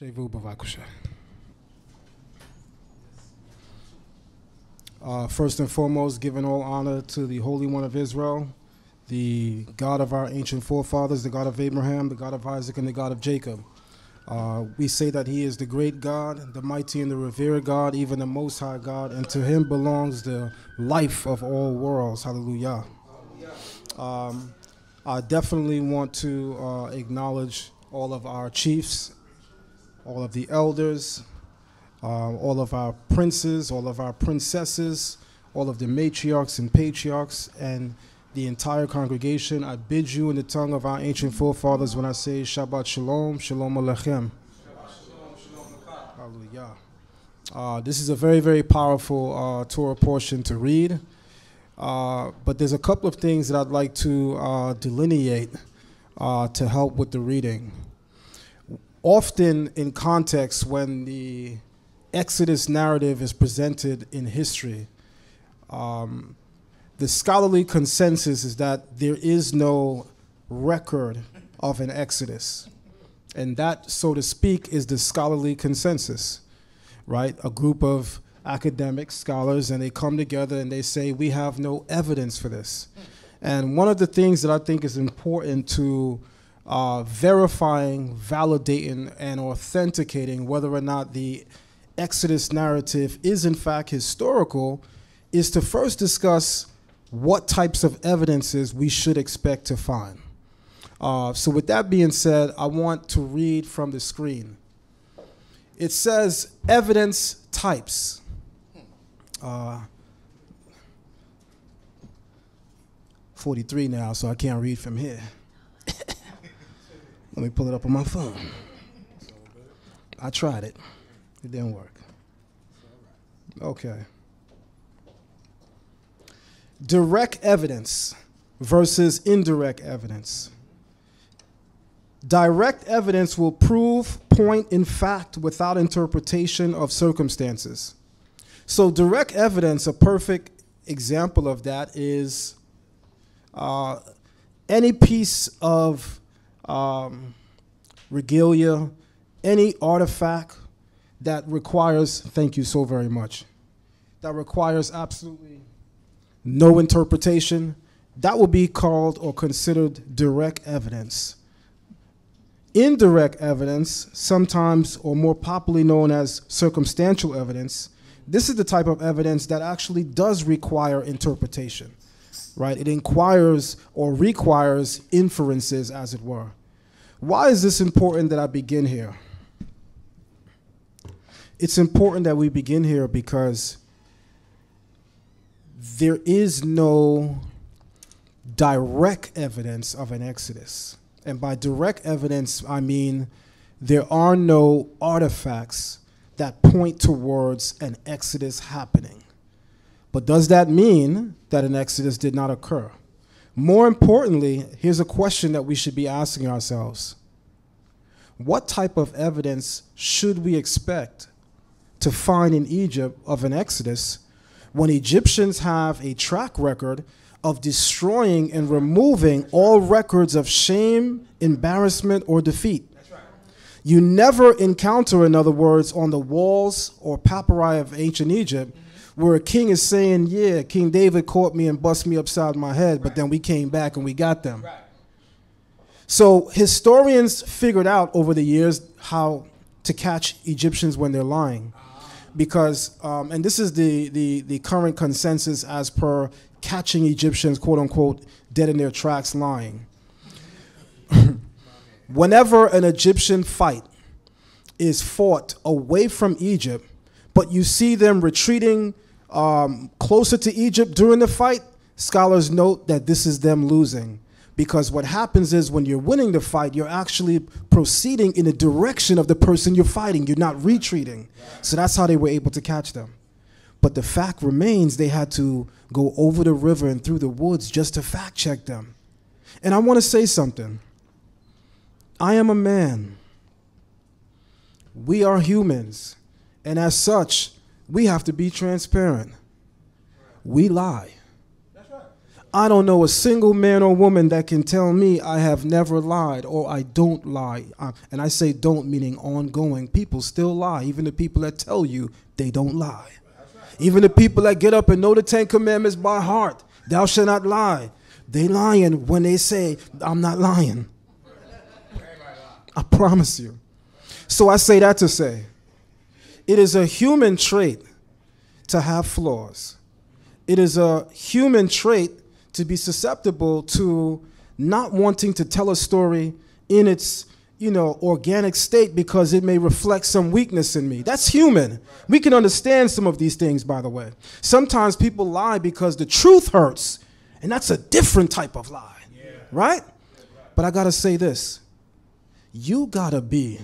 Shevu b'vakusha. First and foremost, giving all honor to the Holy One of Israel, the God of our ancient forefathers, the God of Abraham, the God of Isaac, and the God of Jacob. We say that he is the great God, the mighty and the revered God, even the Most High God, and to him belongs the life of all worlds. Hallelujah. I definitely want to acknowledge all of our chiefs, all of the elders, all of our princes, all of our princesses, all of the matriarchs and patriarchs, and the entire congregation. I bid you in the tongue of our ancient forefathers when I say Shabbat Shalom, Shalom Aleichem. Hallelujah. This is a very, very powerful Torah portion to read, but there's a couple of things that I'd like to delineate to help with the reading. Often in context, when the Exodus narrative is presented in history, the scholarly consensus is that there is no record of an Exodus. And that, so to speak, is the scholarly consensus, right? A group of academic scholars, and they come together and they say, we have no evidence for this. And one of the things that I think is important to verifying, validating, and authenticating whether or not the Exodus narrative is in fact historical is to first discuss what types of evidences we should expect to find. So with that being said, I want to read from the screen. It says evidence types. 43 now, so I can't read from here. Let me pull it up on my phone. I tried it. It didn't work. Okay. Direct evidence versus indirect evidence. Direct evidence will prove point in fact without interpretation of circumstances. So direct evidence, a perfect example of that is any piece of regalia, any artifact that requires, thank you so very much, that requires absolutely no interpretation, that will be called or considered direct evidence. Indirect evidence, sometimes or more popularly known as circumstantial evidence, this is the type of evidence that actually does require interpretation, right? It inquires or requires inferences, as it were. Why is this important that I begin here? It's important that we begin here because there is no direct evidence of an Exodus. And by direct evidence, I mean there are no artifacts that point towards an Exodus happening. But does that mean that an Exodus did not occur? More importantly, here's a question that we should be asking ourselves. What type of evidence should we expect to find in Egypt of an Exodus when Egyptians have a track record of destroying and removing all records of shame, embarrassment, or defeat? That's right. You never encounter, in other words, on the walls or papyri of ancient Egypt, where a king is saying, yeah, King David caught me and bust me upside my head, but then we came back and we got them. Right. So historians figured out over the years how to catch Egyptians when they're lying. Because, and this is the current consensus as per catching Egyptians, quote unquote, dead in their tracks lying. Whenever an Egyptian fight is fought away from Egypt, but you see them retreating closer to Egypt during the fight, scholars note that this is them losing. Because what happens is when you're winning the fight, you're actually proceeding in the direction of the person you're fighting. You're not retreating. So that's how they were able to catch them. But the fact remains they had to go over the river and through the woods just to fact check them. And I want to say something. I am a man. We are humans. And as such, we have to be transparent. We lie. I don't know a single man or woman that can tell me I have never lied or I don't lie. And I say don't meaning ongoing. People still lie, even the people that tell you they don't lie. Even the people that get up and know the 10 Commandments by heart, thou shalt not lie. They lying when they say, I'm not lying. I promise you. So I say that to say, it is a human trait to have flaws. It is a human trait to be susceptible to not wanting to tell a story in its, organic state because it may reflect some weakness in me. That's human. We can understand some of these things, by the way. Sometimes people lie because the truth hurts, and that's a different type of lie, right? But I gotta say this. You gotta be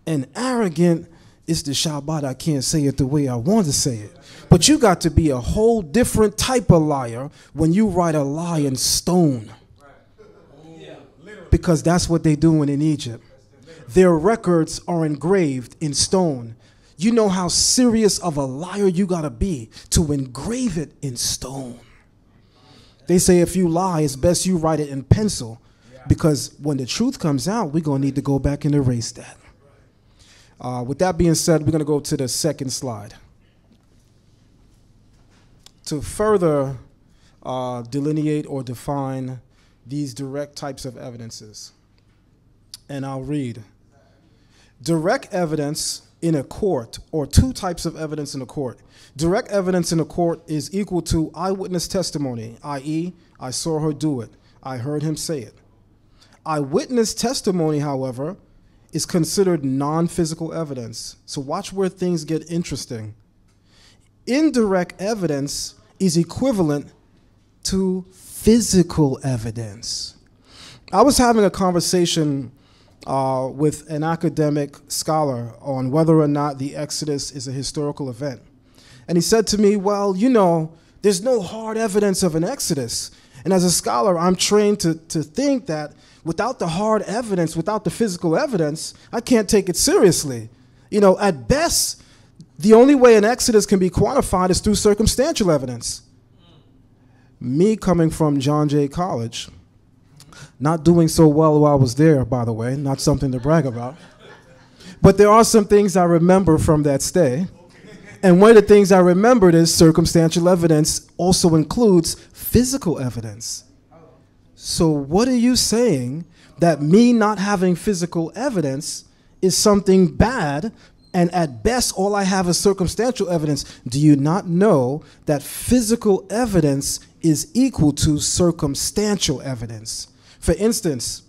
an arrogant, it's the Shabbat, I can't say it the way I want to say it. But you got to be a whole different type of liar when you write a lie in stone. Because that's what they're doing in Egypt. Their records are engraved in stone. You know how serious of a liar you got to be to engrave it in stone. They say if you lie, it's best you write it in pencil. Because when the truth comes out, we're going to need to go back and erase that. With that being said, we're going to go to the second slide. To further delineate or define these direct types of evidences. And I'll read. Direct evidence in a court, or two types of evidence in a court. Direct evidence in a court is equal to eyewitness testimony, i.e., I saw her do it. I heard him say it. Eyewitness testimony, however, is considered non-physical evidence. So watch where things get interesting. Indirect evidence is equivalent to physical evidence. I was having a conversation with an academic scholar on whether or not the Exodus is a historical event. And he said to me, well, there's no hard evidence of an Exodus. And as a scholar, I'm trained to think that without the hard evidence, without the physical evidence, I can't take it seriously. At best, the only way an Exodus can be quantified is through circumstantial evidence. Me coming from John Jay College, not doing so well while I was there, by the way, not something to brag about. But there are some things I remember from that stay. And one of the things I remembered is circumstantial evidence also includes physical evidence. So what are you saying that me not having physical evidence is something bad, and at best all I have is circumstantial evidence? Do you not know that physical evidence is equal to circumstantial evidence? For instance,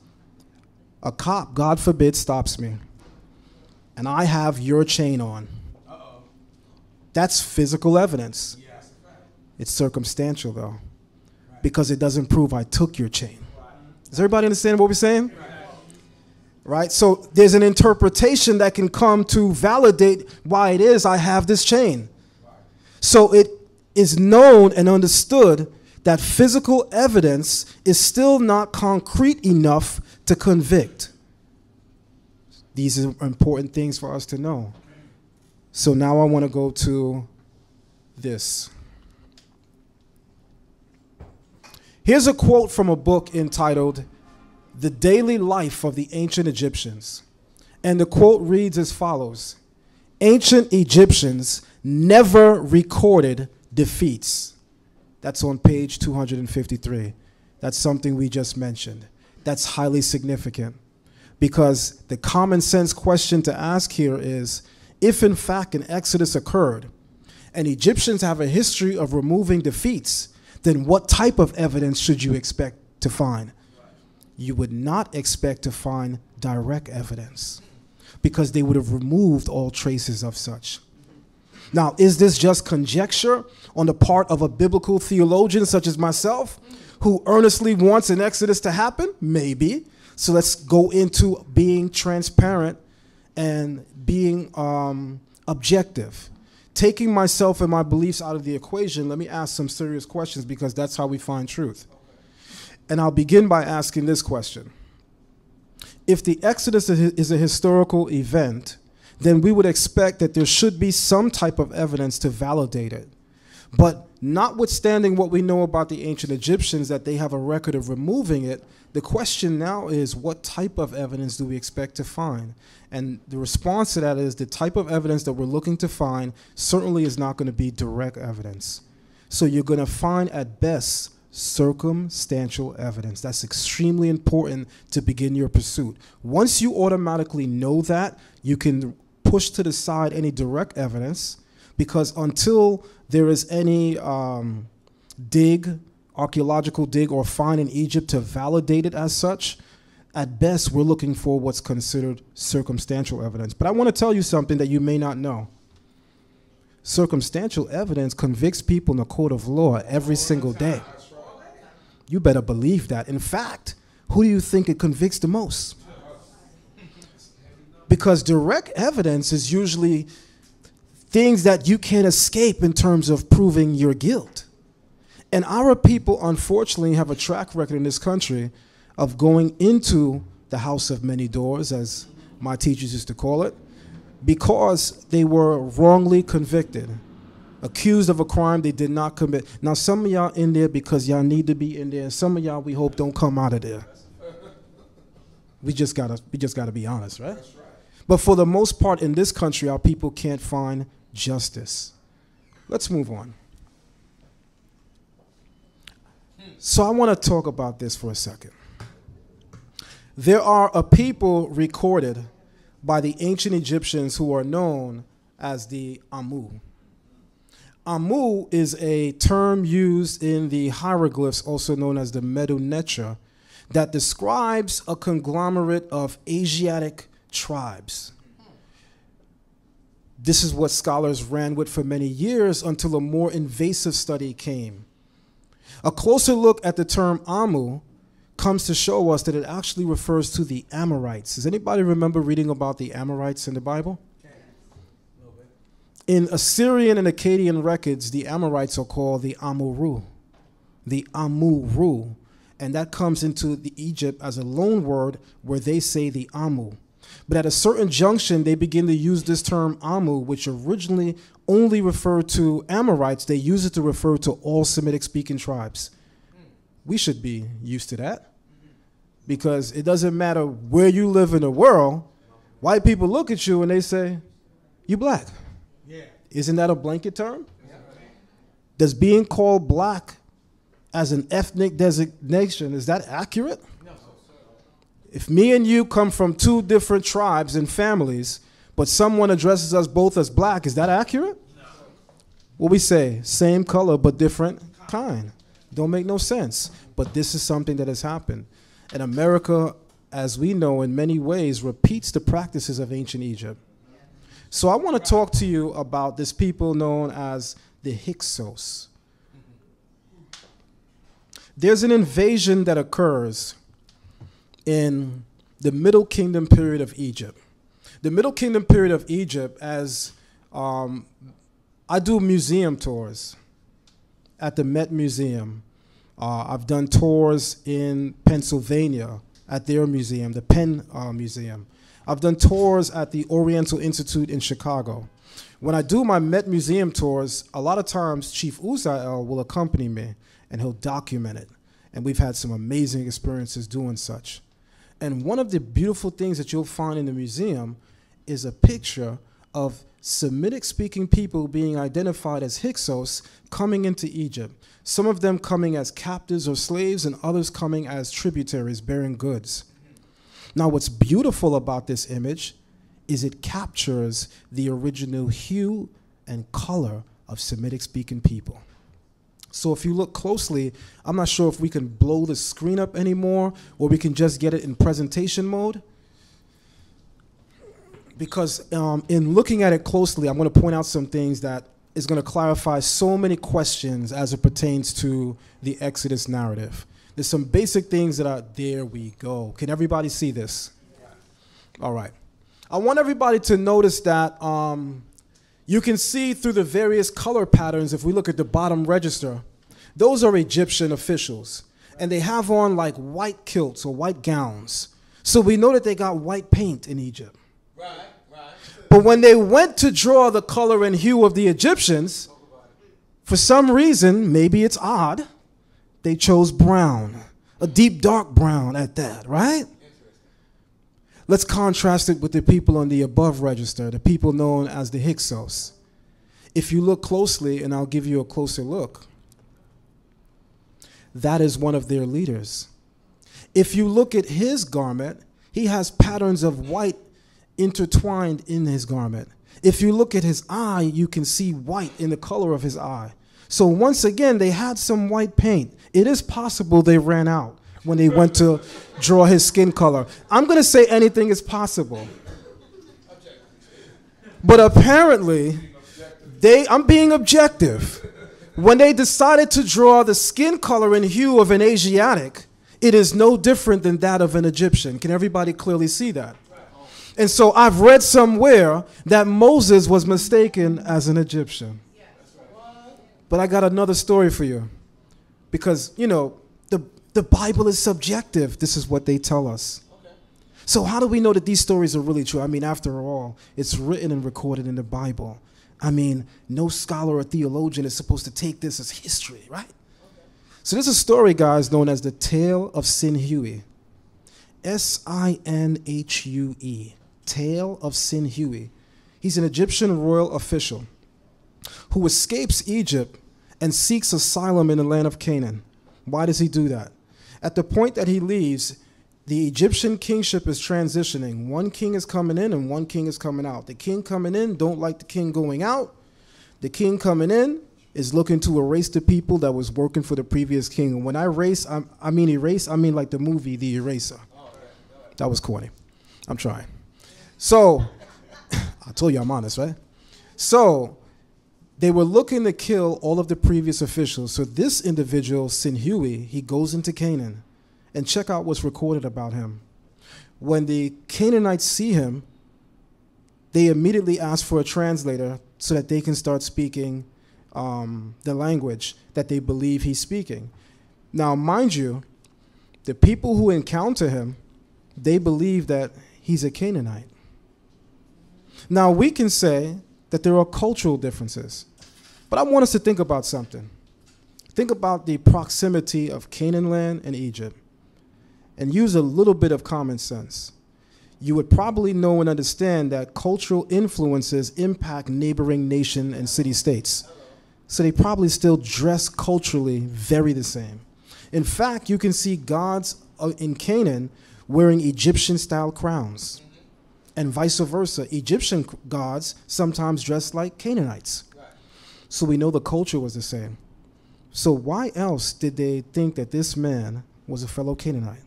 a cop, God forbid, stops me, and I have your chain on. That's physical evidence. It's circumstantial, though, because it doesn't prove I took your chain. Does everybody understand what we're saying? Right? So there's an interpretation that can come to validate why it is I have this chain. So it is known and understood that physical evidence is still not concrete enough to convict. These are important things for us to know. So now I want to go to this. Here's a quote from a book entitled The Daily Life of the Ancient Egyptians. And the quote reads as follows. Ancient Egyptians never recorded defeats. That's on page 253. That's something we just mentioned. That's highly significant because the common sense question to ask here is, if in fact an exodus occurred and Egyptians have a history of removing defeats, then what type of evidence should you expect to find? You would not expect to find direct evidence because they would have removed all traces of such. Now, is this just conjecture on the part of a biblical theologian such as myself who earnestly wants an exodus to happen? Maybe. So let's go into being transparent and being objective. Taking myself and my beliefs out of the equation, let me ask some serious questions because that's how we find truth. And I'll begin by asking this question. If the Exodus is a historical event, then we would expect that there should be some type of evidence to validate it. But notwithstanding what we know about the ancient Egyptians, that they have a record of removing it, the question now is, what type of evidence do we expect to find? And the response to that is, the type of evidence that we're looking to find certainly is not going to be direct evidence. So you're going to find, at best, circumstantial evidence. That's extremely important to begin your pursuit. Once you automatically know that, you can push to the side any direct evidence, because until there is any archaeological dig or find in Egypt to validate it as such, at best we're looking for what's considered circumstantial evidence. But I want to tell you something that you may not know. Circumstantial evidence convicts people in the court of law every single day. You better believe that. In fact, who do you think it convicts the most? Because direct evidence is usually things that you can't escape in terms of proving your guilt. And our people, unfortunately, have a track record in this country of going into the house of many doors, as my teachers used to call it, because they were wrongly convicted, accused of a crime they did not commit. Now, some of y'all in there because y'all need to be in there, and some of y'all, we hope, don't come out of there. We just gotta be honest, right? But for the most part in this country, our people can't find justice. Let's move on. So I want to talk about this for a second. There are a people recorded by the ancient Egyptians who are known as the Amu. Amu is a term used in the hieroglyphs, also known as the Medu Neter, that describes a conglomerate of Asiatic tribes. This is what scholars ran with for many years until a more invasive study came. A closer look at the term Amu comes to show us that it actually refers to the Amorites. Does anybody remember reading about the Amorites in the Bible? In Assyrian and Akkadian records, the Amorites are called the Amuru. The Amuru. And that comes into the Egypt as a loan word where they say the Amu. But at a certain junction, they begin to use this term Amu, which originally only referred to Amorites. They use it to refer to all Semitic-speaking tribes. We should be used to that, because it doesn't matter where you live in the world, white people look at you and they say, you black. Yeah. Isn't that a blanket term? Yeah. Does being called black as an ethnic designation, is that accurate? No. If me and you come from two different tribes and families, but someone addresses us both as black, is that accurate? No. What we say, same color but different kind. Don't make no sense. But this is something that has happened. And America, as we know, in many ways repeats the practices of ancient Egypt. So I want to talk to you about this people known as the Hyksos. There's an invasion that occurs in the Middle Kingdom period of Egypt. The Middle Kingdom period of Egypt, as I do museum tours at the Met Museum. I've done tours in Pennsylvania at their museum, the Penn Museum. I've done tours at the Oriental Institute in Chicago. When I do my Met Museum tours, a lot of times Chief Uzziel will accompany me and he'll document it. And we've had some amazing experiences doing such. And one of the beautiful things that you'll find in the museum is a picture of Semitic-speaking people being identified as Hyksos coming into Egypt. Some of them coming as captives or slaves, and others coming as tributaries bearing goods. Now, what's beautiful about this image is it captures the original hue and color of Semitic-speaking people. So if you look closely, I'm not sure if we can blow the screen up anymore, or we can just get it in presentation mode. Because in looking at it closely, I'm going to point out some things that is going to clarify so many questions as it pertains to the Exodus narrative. There's some basic things that are, there we go. Can everybody see this? Yeah. All right. I want everybody to notice that you can see through the various color patterns, if we look at the bottom register, those are Egyptian officials. And they have on like white kilts or white gowns. So we know that they got white paint in Egypt. Right, right. But when they went to draw the color and hue of the Egyptians, For some reason, maybe it's odd, they chose brown, a deep dark brown at that, right? Let's contrast it with the people on the above register, the people known as the Hyksos. If you look closely, and I'll give you a closer look, that is one of their leaders. If you look at his garment, he has patterns of white intertwined in his garment. If you look at his eye, you can see white in the color of his eye. So once again, they had some white paint. It is possible they ran out when they went to draw his skin color. I'm going to say anything is possible. But apparently, I'm being objective. When they decided to draw the skin color and hue of an Asiatic, it is no different than that of an Egyptian. Can everybody clearly see that? And so I've read somewhere that Moses was mistaken as an Egyptian. But I got another story for you. Because, you know, the Bible is subjective. This is what they tell us. So how do we know that these stories are really true? I mean, after all, it's written and recorded in the Bible. I mean, no scholar or theologian is supposed to take this as history, right? So there's a story, guys, known as the Tale of Sinhui. S-I-N-H-U-E. Tale of Sinhui. He's an Egyptian royal official who escapes Egypt and seeks asylum in the land of Canaan. Why does he do that? At the point that he leaves, the Egyptian kingship is transitioning. One king is coming in and one king is coming out. The king coming in don't like the king going out. The king coming in is looking to erase the people that was working for the previous king. And when I erase, I mean like the movie The Eraser. That was corny. I'm trying. So, I told you I'm honest, right? So, they were looking to kill all of the previous officials. So this individual, Sinhui, he goes into Canaan. And check out what's recorded about him. When the Canaanites see him, they immediately ask for a translator so that they can start speaking the language that they believe he's speaking. Now, mind you, the people who encounter him, they believe that he's a Canaanite. Now, we can say that there are cultural differences, but I want us to think about something. Think about the proximity of Canaan land and Egypt, and use a little bit of common sense. You would probably know and understand that cultural influences impact neighboring nation and city-states. So they probably still dress culturally very the same. In fact, you can see gods in Canaan wearing Egyptian-style crowns. And vice versa. Egyptian gods sometimes dress like Canaanites. So we know the culture was the same. So why else did they think that this man was a fellow Canaanite?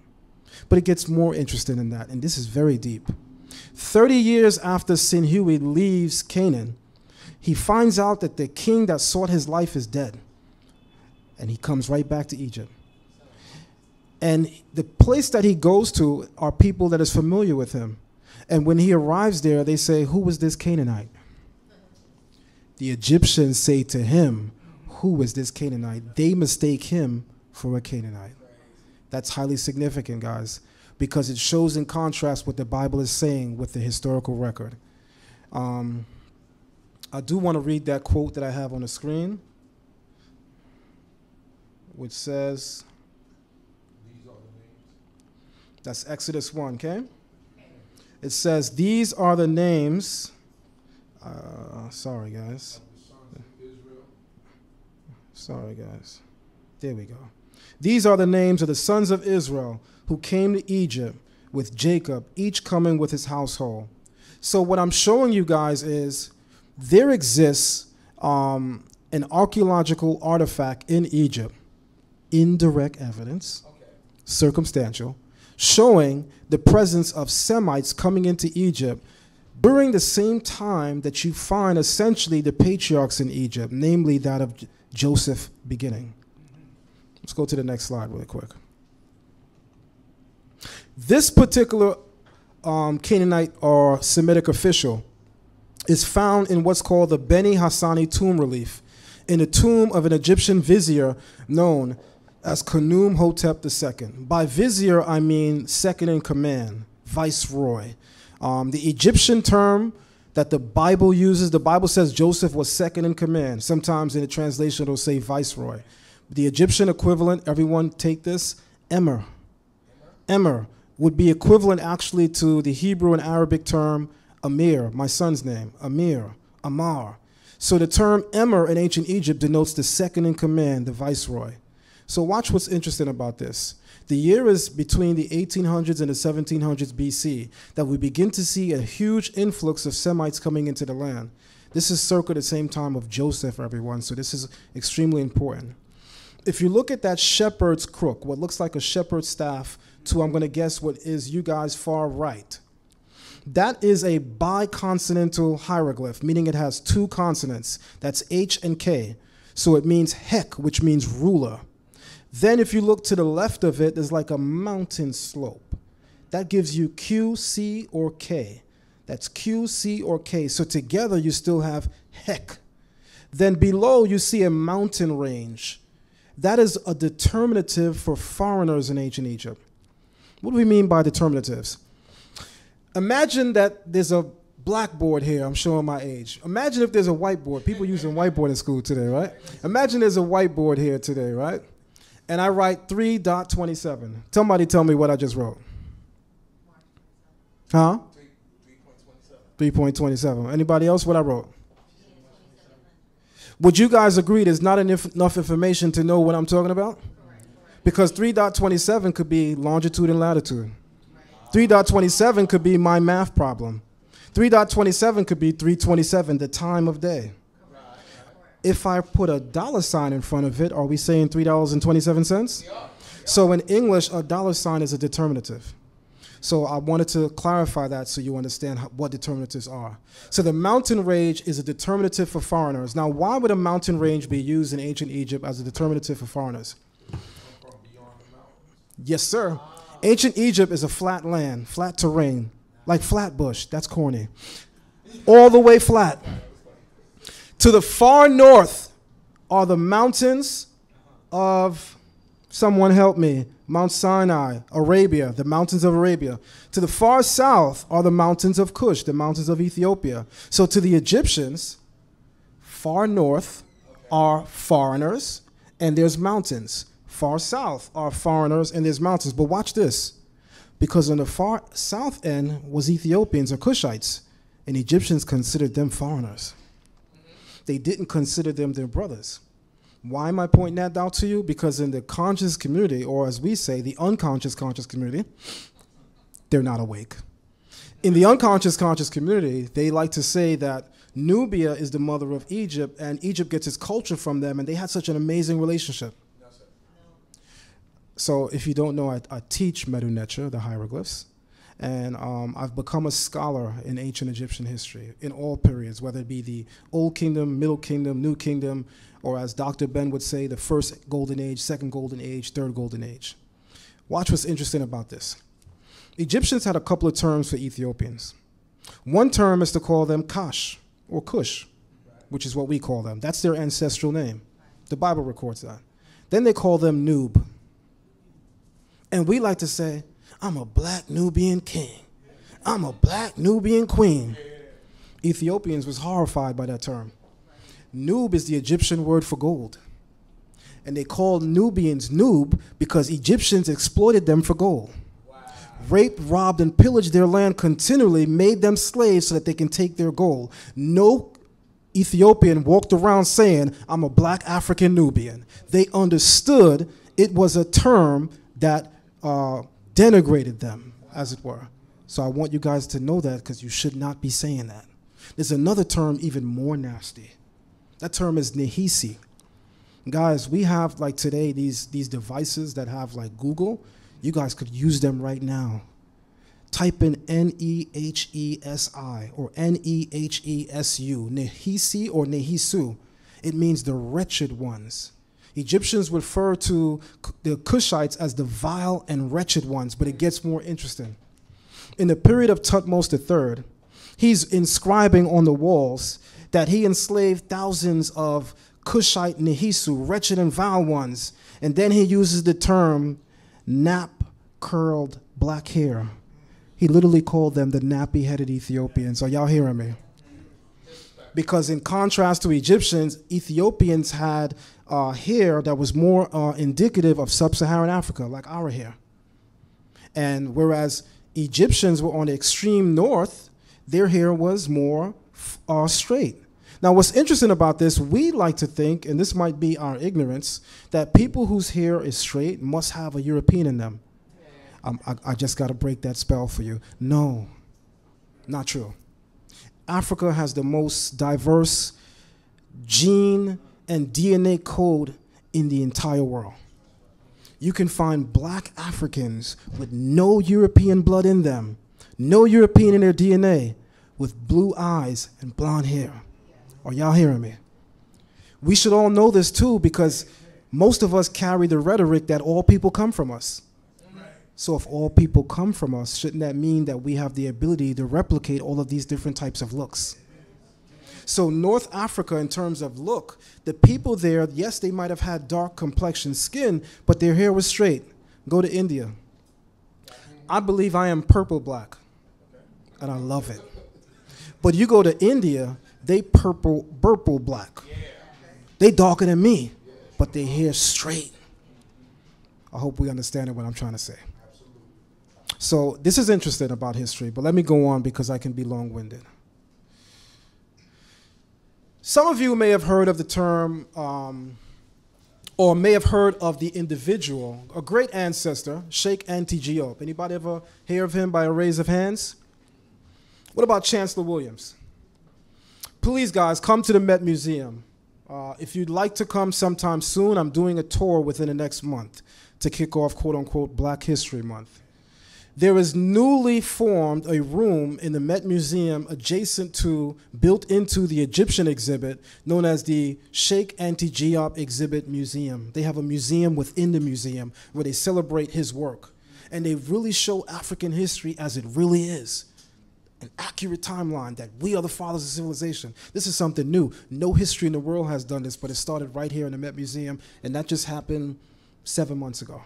But it gets more interesting than that, and this is very deep. 30 years after Sinhui leaves Canaan, he finds out that the king that sought his life is dead. And he comes right back to Egypt. And the place that he goes to are people that is familiar with him. And when he arrives there, they say, "Who was this Canaanite?" The Egyptians say to him, "Who is this Canaanite?" They mistake him for a Canaanite. That's highly significant, guys, because it shows in contrast what the Bible is saying with the historical record. I do want to read that quote that I have on the screen, which says, that's Exodus 1, okay? It says, "These are the names," sorry, guys. Sorry, guys. There we go. "These are the names of the sons of Israel who came to Egypt with Jacob, each coming with his household." So what I'm showing you guys is there exists an archaeological artifact in Egypt, indirect evidence, circumstantial, showing the presence of Semites coming into Egypt during the same time that you find essentially the patriarchs in Egypt, namely that of Joseph beginning. Let's go to the next slide really quick. This particular Canaanite or Semitic official is found in what's called the Beni Hassani tomb relief, in the tomb of an Egyptian vizier known as Khnum Hotep II. By vizier, I mean second in command, viceroy. The Egyptian term that the Bible uses. The Bible says Joseph was second in command. Sometimes in the translation it'll say viceroy. The Egyptian equivalent, everyone take this, emir. Emir would be equivalent actually to the Hebrew and Arabic term Amir, my son's name, Amir, Amar. So the term emir in ancient Egypt denotes the second in command, the viceroy. So watch what's interesting about this. The year is between the 1800s and the 1700s BC that we begin to see a huge influx of Semites coming into the land. This is circa the same time of Joseph, everyone, so this is extremely important. If you look at that shepherd's crook, what looks like a shepherd's staff, to I'm going to guess what is you guys far right, that is a biconsonantal hieroglyph, meaning it has two consonants. That's H and K. So it means Hek, which means ruler. Then if you look to the left of it, there's like a mountain slope. That gives you Q, C, or K. That's Q, C, or K. So together you still have Hek. Then below you see a mountain range. That is a determinative for foreigners in ancient Egypt. What do we mean by determinatives? Imagine that there's a blackboard here. I'm showing my age. Imagine if there's a whiteboard. People using whiteboard in school today, right? Imagine there's a whiteboard here today, right? And I write 3.27. Somebody tell me what I just wrote. Huh? 3.27. Anybody else what I wrote? Would you guys agree there's not enough information to know what I'm talking about? Because 3.27 could be longitude and latitude. 3.27 could be my math problem. 3.27 could be 3:27, the time of day. If I put a dollar sign in front of it, are we saying $3.27? So in English, a dollar sign is a determinative. So I wanted to clarify that so you understand what determinatives are. So the mountain range is a determinative for foreigners. Now, why would a mountain range be used in ancient Egypt as a determinative for foreigners? Yes, sir. Ancient Egypt is a flat land, flat terrain, like Flatbush. That's corny. All the way flat. To the far north are the mountains of, someone help me, Mount Sinai, Arabia, the mountains of Arabia. To the far south are the mountains of Cush, the mountains of Ethiopia. So to the Egyptians, far north are foreigners and there's mountains. Far south are foreigners and there's mountains. But watch this. Because on the far south end was Ethiopians or Cushites, and Egyptians considered them foreigners. They didn't consider them their brothers. Why am I pointing that out to you? Because in the conscious community, or as we say, the unconscious conscious community, they're not awake. In the unconscious conscious community, they like to say that Nubia is the mother of Egypt, and Egypt gets its culture from them, and they had such an amazing relationship. So if you don't know, I teach Medu Neter, the hieroglyphs, and I've become a scholar in ancient Egyptian history in all periods, whether it be the Old Kingdom, Middle Kingdom, New Kingdom, or as Dr. Ben would say, the first golden age, second golden age, third golden age. Watch what's interesting about this. Egyptians had a couple of terms for Ethiopians. One term is to call them Kash, or Cush, which is what we call them. That's their ancestral name. The Bible records that. Then they call them Nub. And we like to say, I'm a black Nubian king. I'm a black Nubian queen. Ethiopians was horrified by that term. Nub is the Egyptian word for gold. And they called Nubians Nub because Egyptians exploited them for gold. Wow. Raped, robbed, and pillaged their land continually, made them slaves so that they can take their gold. No Ethiopian walked around saying, I'm a black African Nubian. They understood it was a term that denigrated them, as it were. So I want you guys to know that because you should not be saying that. There's another term even more nasty. That term is Nehisi. Guys, we have like today these devices that have like Google. You guys could use them right now. Type in Nehesi or Nehesu, Nehisi or Nehisu. It means the wretched ones. Egyptians refer to the Cushites as the vile and wretched ones, but it gets more interesting. In the period of Thutmose III, he's inscribing on the walls that he enslaved thousands of Cushite Nehisu, wretched and vile ones, and then he uses the term nap-curled black hair. He literally called them the nappy-headed Ethiopians. Are y'all hearing me? Because in contrast to Egyptians, Ethiopians had hair that was more indicative of sub-Saharan Africa, like our hair. And whereas Egyptians were on the extreme north, their hair was more straight. Now, what's interesting about this, we like to think, and this might be our ignorance, that people whose hair is straight must have a European in them. I just got to break that spell for you. No, not true. Africa has the most diverse gene and DNA code in the entire world. You can find black Africans with no European blood in them, no European in their DNA, with blue eyes and blonde hair. Are y'all hearing me? We should all know this too, because most of us carry the rhetoric that all people come from us. So if all people come from us, shouldn't that mean that we have the ability to replicate all of these different types of looks? So North Africa, in terms of look, the people there, yes, they might have had dark complexion skin, but their hair was straight. Go to India. I believe I am purple black, and I love it. But you go to India, they purple black. They darker than me, but their hair straight. I hope we understand what I'm trying to say. So this is interesting about history, but let me go on because I can be long-winded. Some of you may have heard of the term, or may have heard of the individual, a great ancestor, Sheikh Anta Diop. Anybody ever hear of him by a raise of hands? What about Chancellor Williams? Please, guys, come to the Met Museum. If you'd like to come sometime soon, I'm doing a tour within the next month to kick off, quote-unquote, Black History Month. There is newly formed a room in the Met Museum adjacent to, built into the Egyptian exhibit, known as the Sheikh Anta Diop Exhibit Museum. They have a museum within the museum where they celebrate his work. And they really show African history as it really is. An accurate timeline that we are the fathers of civilization. This is something new. No history in the world has done this, but it started right here in the Met Museum, and that just happened 7 months ago.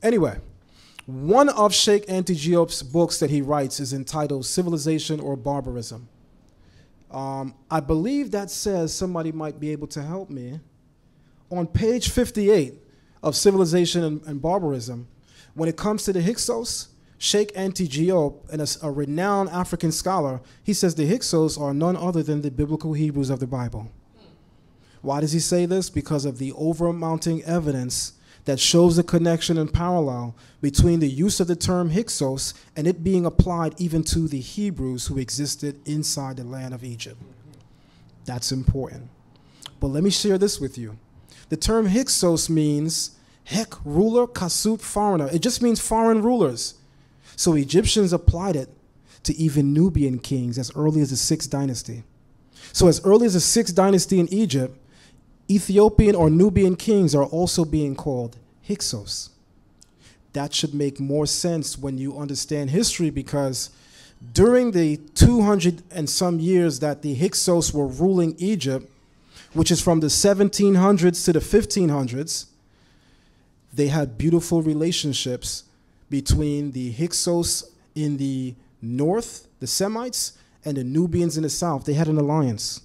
Anyway, one of Sheikh Anta Diop's books that he writes is entitled Civilization or Barbarism. I believe that says, somebody might be able to help me, on page 58 of Civilization and Barbarism, when it comes to the Hyksos, Sheikh Anta Diop, and a renowned African scholar, he says the Hyksos are none other than the biblical Hebrews of the Bible. Why does he say this? Because of the overmounting evidence that shows a connection and parallel between the use of the term Hyksos and it being applied even to the Hebrews who existed inside the land of Egypt. That's important. But let me share this with you. The term Hyksos means Hek, ruler, Kasut, foreigner. It just means foreign rulers. So Egyptians applied it to even Nubian kings as early as the 6th dynasty. So as early as the 6th dynasty in Egypt, Ethiopian or Nubian kings are also being called Hyksos. That should make more sense when you understand history, because during the 200 and some years that the Hyksos were ruling Egypt, which is from the 1700s to the 1500s, they had beautiful relationships between the Hyksos in the north, the Semites, and the Nubians in the south. They had an alliance.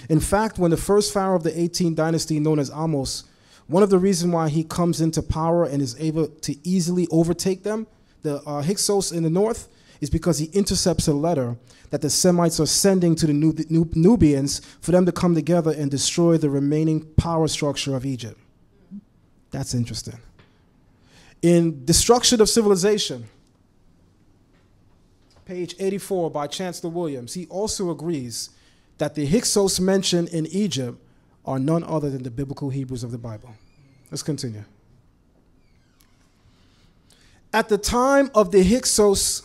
In fact, when the first pharaoh of the 18th dynasty, known as Amos, one of the reasons why he comes into power and is able to easily overtake them, the Hyksos in the north, is because he intercepts a letter that the Semites are sending to the Nubians for them to come together and destroy the remaining power structure of Egypt. That's interesting. In Destruction of Civilization, page 84 by Chancellor Williams, he also agrees that the Hyksos mentioned in Egypt are none other than the biblical Hebrews of the Bible. Let's continue. At the time of the Hyksos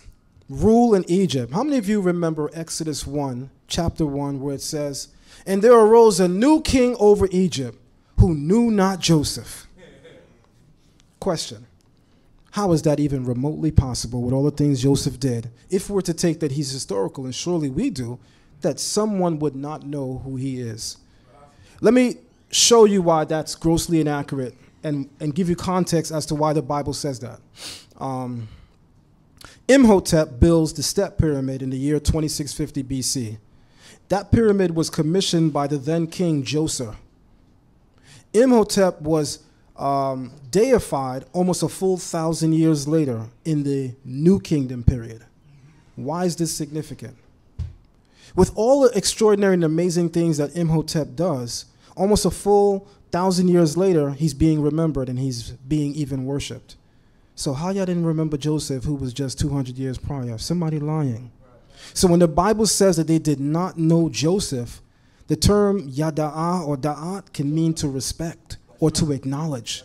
rule in Egypt, how many of you remember Exodus 1, chapter 1, where it says, "And there arose a new king over Egypt who knew not Joseph." Question. How is that even remotely possible with all the things Joseph did? If we're to take that he's historical, and surely we do, that someone would not know who he is. Let me show you why that's grossly inaccurate and give you context as to why the Bible says that. Imhotep builds the step pyramid in the year 2650 BC. That pyramid was commissioned by the then king Joseph. Imhotep was deified almost a full 1,000 years later in the New Kingdom period. Why is this significant? With all the extraordinary and amazing things that Imhotep does, almost a full 1,000 years later, he's being remembered and he's being even worshipped. So how y'all didn't remember Joseph, who was just 200 years prior? Somebody lying. So when the Bible says that they did not know Joseph, the term yada'ah or da'at can mean to respect or to acknowledge,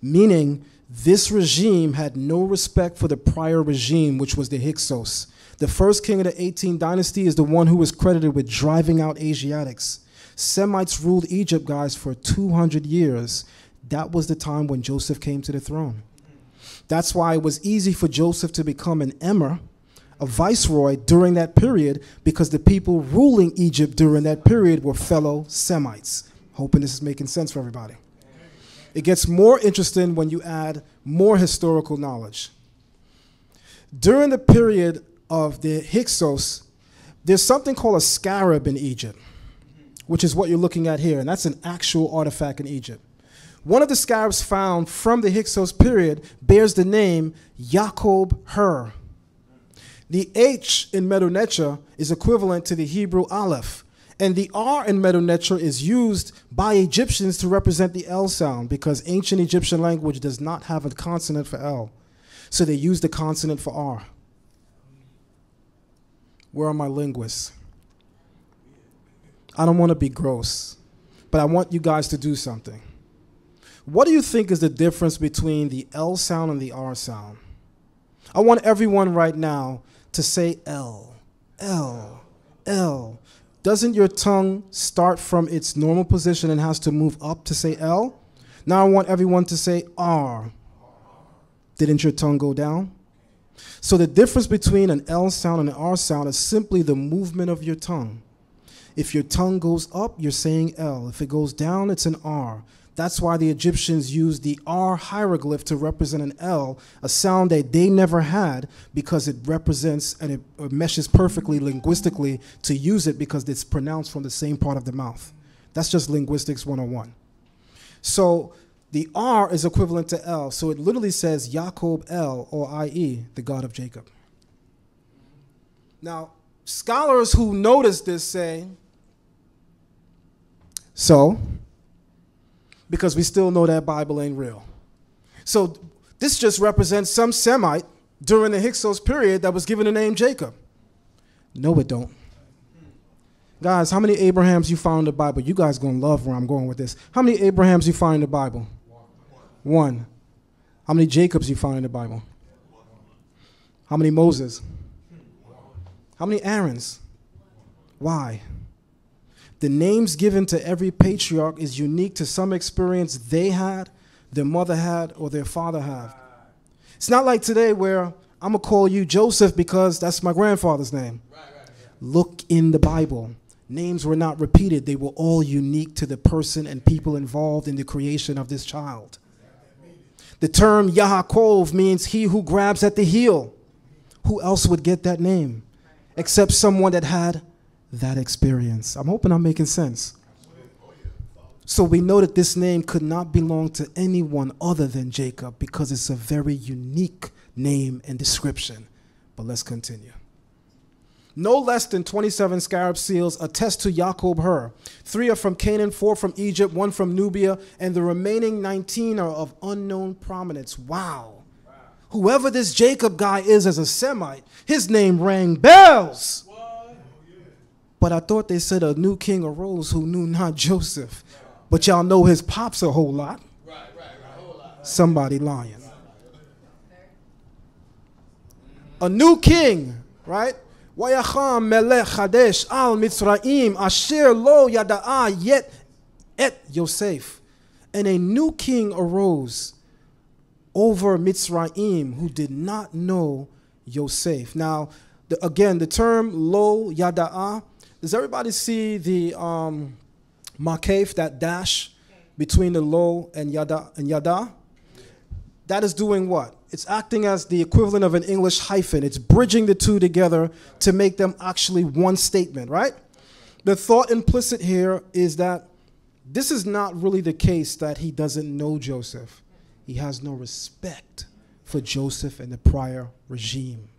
meaning this regime had no respect for the prior regime, which was the Hyksos. The first king of the 18th dynasty is the one who was credited with driving out Asiatics. Semites ruled Egypt, guys, for 200 years. That was the time when Joseph came to the throne. That's why it was easy for Joseph to become an emir, a viceroy during that period, because the people ruling Egypt during that period were fellow Semites. Hoping this is making sense for everybody. It gets more interesting when you add more historical knowledge. During the period of the Hyksos, there's something called a scarab in Egypt, which is what you're looking at here, and that's an actual artifact in Egypt. One of the scarabs found from the Hyksos period bears the name Yaakov-Her. The H in Medu Neter is equivalent to the Hebrew Aleph, and the R in Medu Neter is used by Egyptians to represent the L sound because ancient Egyptian language does not have a consonant for L. So they use the consonant for R. Where are my linguists? I don't want to be gross, but I want you guys to do something. What do you think is the difference between the L sound and the R sound? I want everyone right now to say L, L, L. Doesn't your tongue start from its normal position and has to move up to say L? Now I want everyone to say R. Didn't your tongue go down? So the difference between an L sound and an R sound is simply the movement of your tongue. If your tongue goes up, you're saying L. If it goes down, it's an R. That's why the Egyptians used the R hieroglyph to represent an L, a sound that they never had because it represents and it meshes perfectly linguistically to use it because it's pronounced from the same part of the mouth. That's just linguistics 101. So the R is equivalent to L, so it literally says Yaakov El, or i.e., the God of Jacob. Now, scholars who notice this say, so, because we still know that Bible ain't real. So this just represents some Semite during the Hyksos period that was given the name Jacob. No, it don't. Guys, how many Abrahams you found in the Bible? You guys gonna love where I'm going with this. How many Abrahams you find in the Bible? One. How many Jacobs you find in the Bible? How many Moses? How many Aarons? Why? The names given to every patriarch is unique to some experience they had, their mother had, or their father had. It's not like today where I'm going to call you Joseph because that's my grandfather's name. Look in the Bible. Names were not repeated. They were all unique to the person and people involved in the creation of this child. The term Yaakov means he who grabs at the heel. Who else would get that name except someone that had that experience? I'm hoping I'm making sense. So we know that this name could not belong to anyone other than Jacob because it's a very unique name and description. But let's continue. No less than 27 scarab seals attest to Yaakov-Her. 3 are from Canaan, 4 from Egypt, 1 from Nubia, and the remaining 19 are of unknown prominence. Wow. Whoever this Jacob guy is as a Semite, his name rang bells. But I thought they said a new king arose who knew not Joseph. But y'all know his pops a whole lot. Somebody lying. A new king, right? Wayacham melech chadesh al Mitzrayim asher lo yada'a yet et Yosef. And a new king arose over Mitzrayim who did not know Yosef. Now, again, the term lo yada'a, does everybody see the makef, that dash between the lo and yada? That is doing what? It's acting as the equivalent of an English hyphen. It's bridging the two together to make them actually one statement, right? The thought implicit here is that this is not really the case that he doesn't know Joseph. He has no respect for Joseph and the prior regime.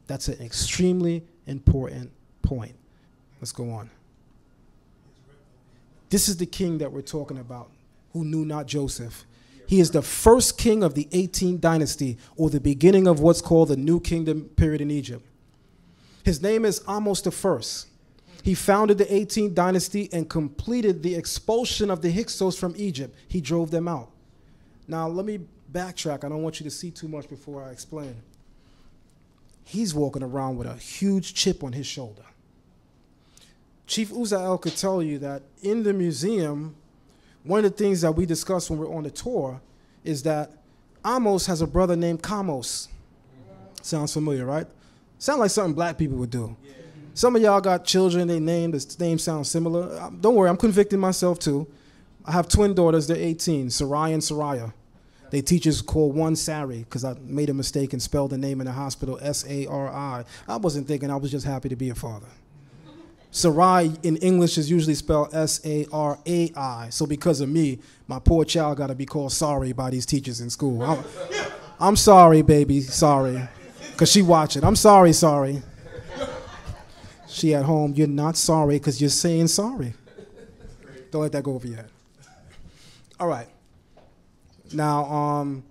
That's an extremely important point. Let's go on. This is the king that we're talking about, who knew not Joseph. He is the first king of the 18th dynasty, or the beginning of what's called the New Kingdom period in Egypt. His name is Amos I. He founded the 18th dynasty and completed the expulsion of the Hyksos from Egypt. He drove them out. Now, let me backtrack. I don't want you to see too much before I explain. He's walking around with a huge chip on his shoulder. Chief Uziel could tell you that in the museum, one of the things that we discuss when we're on the tour is that Amos has a brother named Kamos. Sounds familiar, right? Sounds like something black people would do. Yeah. Some of y'all got children, they name, the name sounds similar. Don't worry, I'm convicting myself too. I have twin daughters, they're 18, Sarai and Saraya. They teachers call one Sari because I made a mistake and spelled the name in the hospital S-A-R-I. I wasn't thinking, I was just happy to be a father. Sarai in English is usually spelled S-A-R-A-I. So because of me, my poor child got to be called sorry by these teachers in school. I'm sorry, baby, sorry. Because she watching. I'm sorry, sorry. She at home, you're not sorry because you're saying sorry. Don't let that go over your head. All right. Now,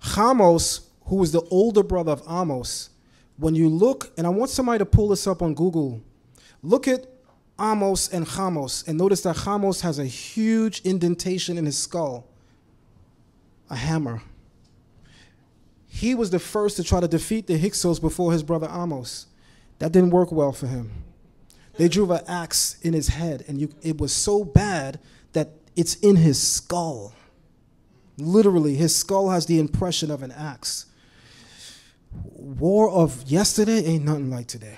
Chamos, who was the older brother of Amos, when you look, and I want somebody to pull this up on Google, look at Amos and Chamos, and notice that Chamos has a huge indentation in his skull, a hammer. He was the first to try to defeat the Hyksos before his brother Amos. That didn't work well for him. They drew an axe in his head, and it was so bad that it's in his skull. Literally, his skull has the impression of an axe. War of yesterday ain't nothing like today,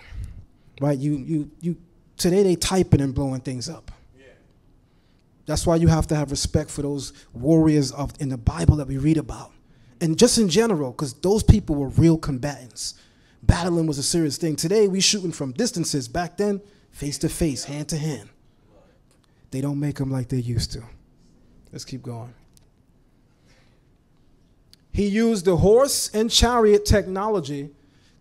right? Today they typing and blowing things up. Yeah. That's why you have to have respect for those warriors in the Bible that we read about. And just in general, because those people were real combatants. Battling was a serious thing. Today, we shooting from distances. Back then, face to face, hand to hand. They don't make them like they used to. Let's keep going. He used the horse and chariot technology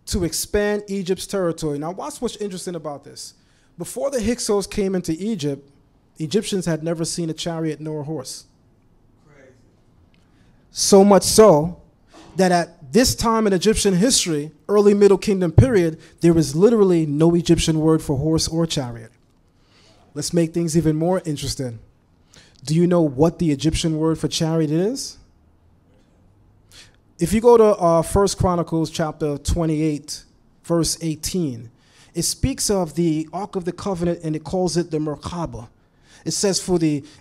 to expand Egypt's territory. Now, watch what's interesting about this. Before the Hyksos came into Egypt, Egyptians had never seen a chariot nor a horse. Crazy. So much so that at this time in Egyptian history, early Middle Kingdom period, there is literally no Egyptian word for horse or chariot. Let's make things even more interesting. Do you know what the Egyptian word for chariot is? If you go to 1 Chronicles chapter 28, verse 18, it speaks of the Ark of the Covenant and it calls it the Merkabah. It says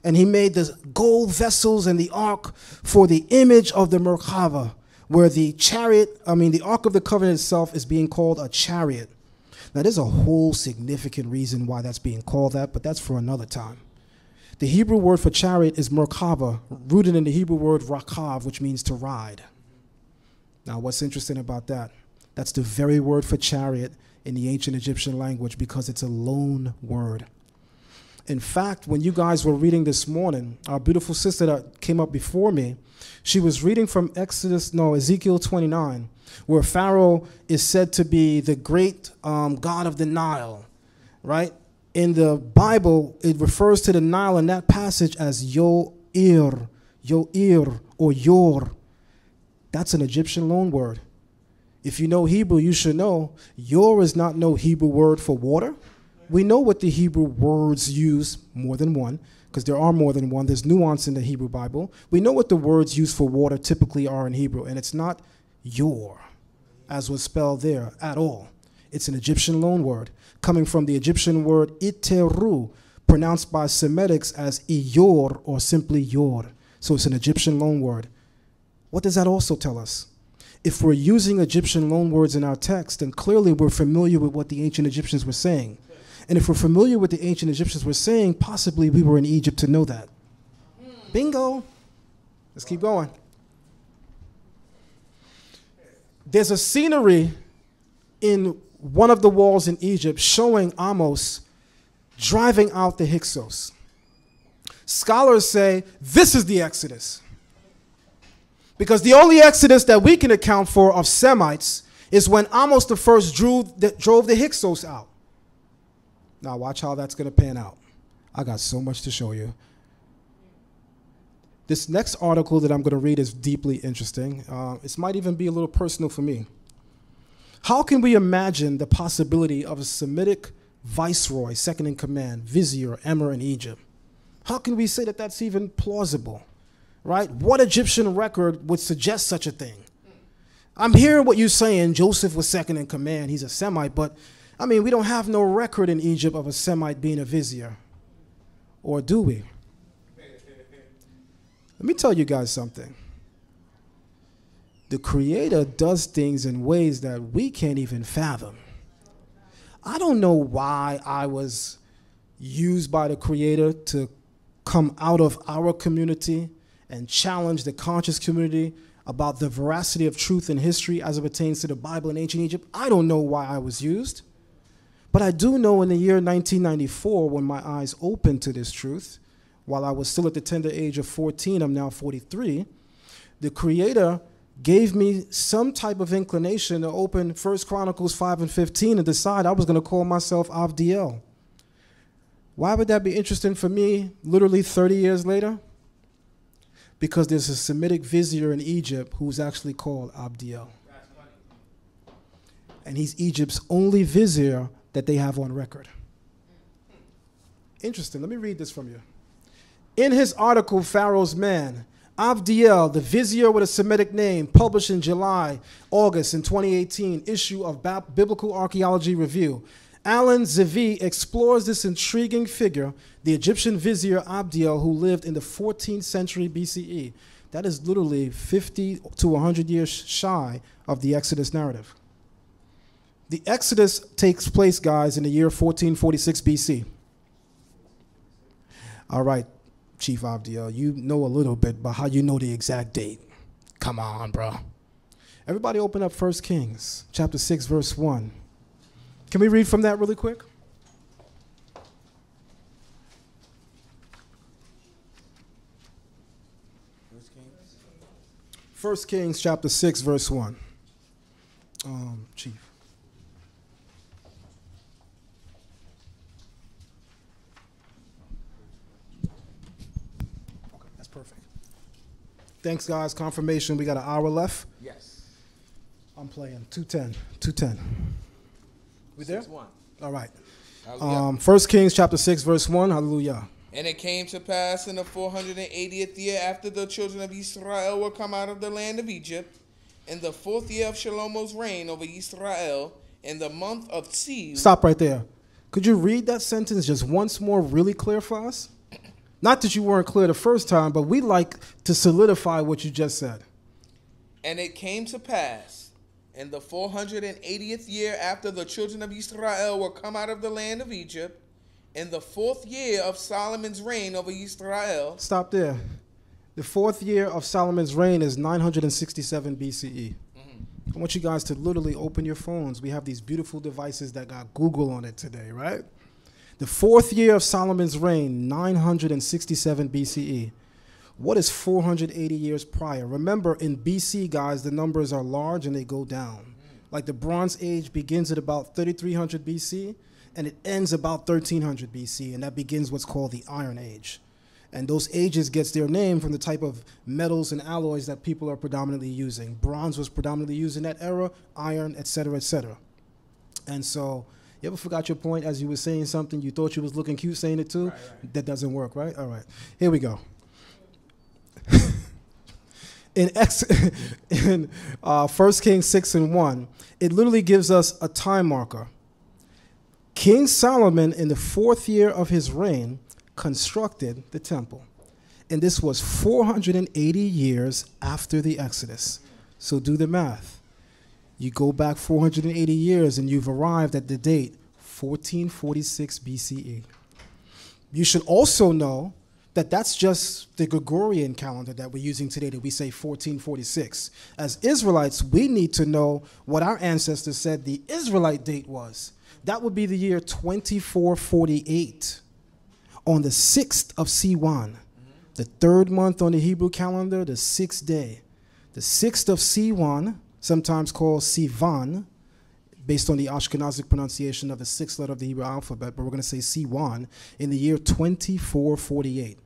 and he made the gold vessels and the ark for the image of the Merkabah, where the Ark of the Covenant itself is being called a chariot. Now, there's a whole significant reason why that's being called that, but that's for another time. The Hebrew word for chariot is Merkabah, rooted in the Hebrew word rakav, which means to ride. Now, what's interesting about that? That's the very word for chariot in the ancient Egyptian language because it's a loan word. In fact, when you guys were reading this morning, our beautiful sister that came up before me, she was reading from Ezekiel 29, where Pharaoh is said to be the great god of the Nile, right? In the Bible, it refers to the Nile in that passage as Yo'ir, or Yor. That's an Egyptian loan word. If you know Hebrew, you should know Yor is not no Hebrew word for water. We know what the Hebrew words use, more than one, because there are more than one. There's nuance in the Hebrew Bible. We know what the words used for water typically are in Hebrew, and it's not Yor, as was spelled there, at all. It's an Egyptian loan word, coming from the Egyptian word iteru, pronounced by Semitics as Iyor or simply Yor. So it's an Egyptian loan word. What does that also tell us? If we're using Egyptian loan words in our text, then clearly we're familiar with what the ancient Egyptians were saying. And if we're familiar with the ancient Egyptians were saying, possibly we were in Egypt to know that. Bingo. Let's keep going. There's a scenery in one of the walls in Egypt showing Amos driving out the Hyksos. Scholars say this is the Exodus. Because the only Exodus that we can account for of Semites is when Amos the first drove the Hyksos out. Now watch how that's going to pan out. I got so much to show you. This next article that I'm going to read is deeply interesting. It might even be a little personal for me. How can we imagine the possibility of a Semitic viceroy, second in command, vizier, emir in Egypt? How can we say that that's even plausible, right? What Egyptian record would suggest such a thing? I'm hearing what you're saying. Joseph was second in command. He's a Semite, but I mean, we don't have no record in Egypt of a Semite being a vizier. Or do we? Let me tell you guys something. The Creator does things in ways that we can't even fathom. I don't know why I was used by the Creator to come out of our community and challenge the conscious community about the veracity of truth and history as it pertains to the Bible in ancient Egypt. I don't know why I was used. But I do know in the year 1994, when my eyes opened to this truth, while I was still at the tender age of 14, I'm now 43, the Creator gave me some type of inclination to open 1 Chronicles 5 and 15 and decide I was going to call myself Avdiel. Why would that be interesting for me literally 30 years later? Because there's a Semitic vizier in Egypt who's actually called Avdiel. And he's Egypt's only vizier that they have on record. Interesting. Let me read this from you. In his article, Pharaoh's Man, Avdiel, the vizier with a Semitic name, published in August in 2018, issue of Biblical Archaeology Review, Alan Zevi explores this intriguing figure, the Egyptian vizier Avdiel, who lived in the 14th century BCE. That is literally 50 to 100 years shy of the Exodus narrative. The Exodus takes place, guys, in the year 1446 BC. All right, Chief Avdiel, you know a little bit, but how you know the exact date? Come on, bro. Everybody open up 1 Kings, chapter 6, verse 1. Can we read from that really quick? 1 Kings chapter 6, verse 1. Chief. Okay, that's perfect. Thanks, guys. Confirmation. We got an hour left. Yes. I'm playing 210. 210. We there? 6-1. All right. 1 Kings chapter 6, verse 1. Hallelujah. And it came to pass in the 480th year after the children of Yisrael were come out of the land of Egypt, in the 4th year of Shalom's reign over Yisrael, in the month of Tziv. Stop right there. Could you read that sentence just once more really clear for us? Not that you weren't clear the first time, but we like to solidify what you just said. And it came to pass in the 480th year after the children of Yisrael were come out of the land of Egypt, in the 4th year of Solomon's reign over Yisrael. Stop there. The 4th year of Solomon's reign is 967 BCE. I want you guys to literally open your phones. We have these beautiful devices that got Google on it today, right? The 4th year of Solomon's reign, 967 BCE. What is 480 years prior? Remember, in BC, guys, the numbers are large and they go down. Like the Bronze Age begins at about 3300 BC, and it ends about 1300 BC, and that begins what's called the Iron Age. And those ages gets their name from the type of metals and alloys that people are predominantly using. Bronze was predominantly used in that era, iron, et cetera, et cetera. And so, you ever forgot your point as you were saying something, you thought you was looking cute saying it too? Right. That doesn't work, right? All right, here we go. In 1 Kings 6 and 1, it literally gives us a time marker. King Solomon, in the 4th year of his reign, constructed the temple. And this was 480 years after the Exodus. So do the math. You go back 480 years and you've arrived at the date 1446 BCE. You should also know that that's just the Gregorian calendar that we're using today, that we say 1446. As Israelites, we need to know what our ancestors said the Israelite date was. That would be the year 2448 on the 6th of Siwan, the third month on the Hebrew calendar, the sixth day. The 6th of Siwan, sometimes called Sivan, based on the Ashkenazic pronunciation of the sixth letter of the Hebrew alphabet, but we're going to say Siwan, in the year 2448.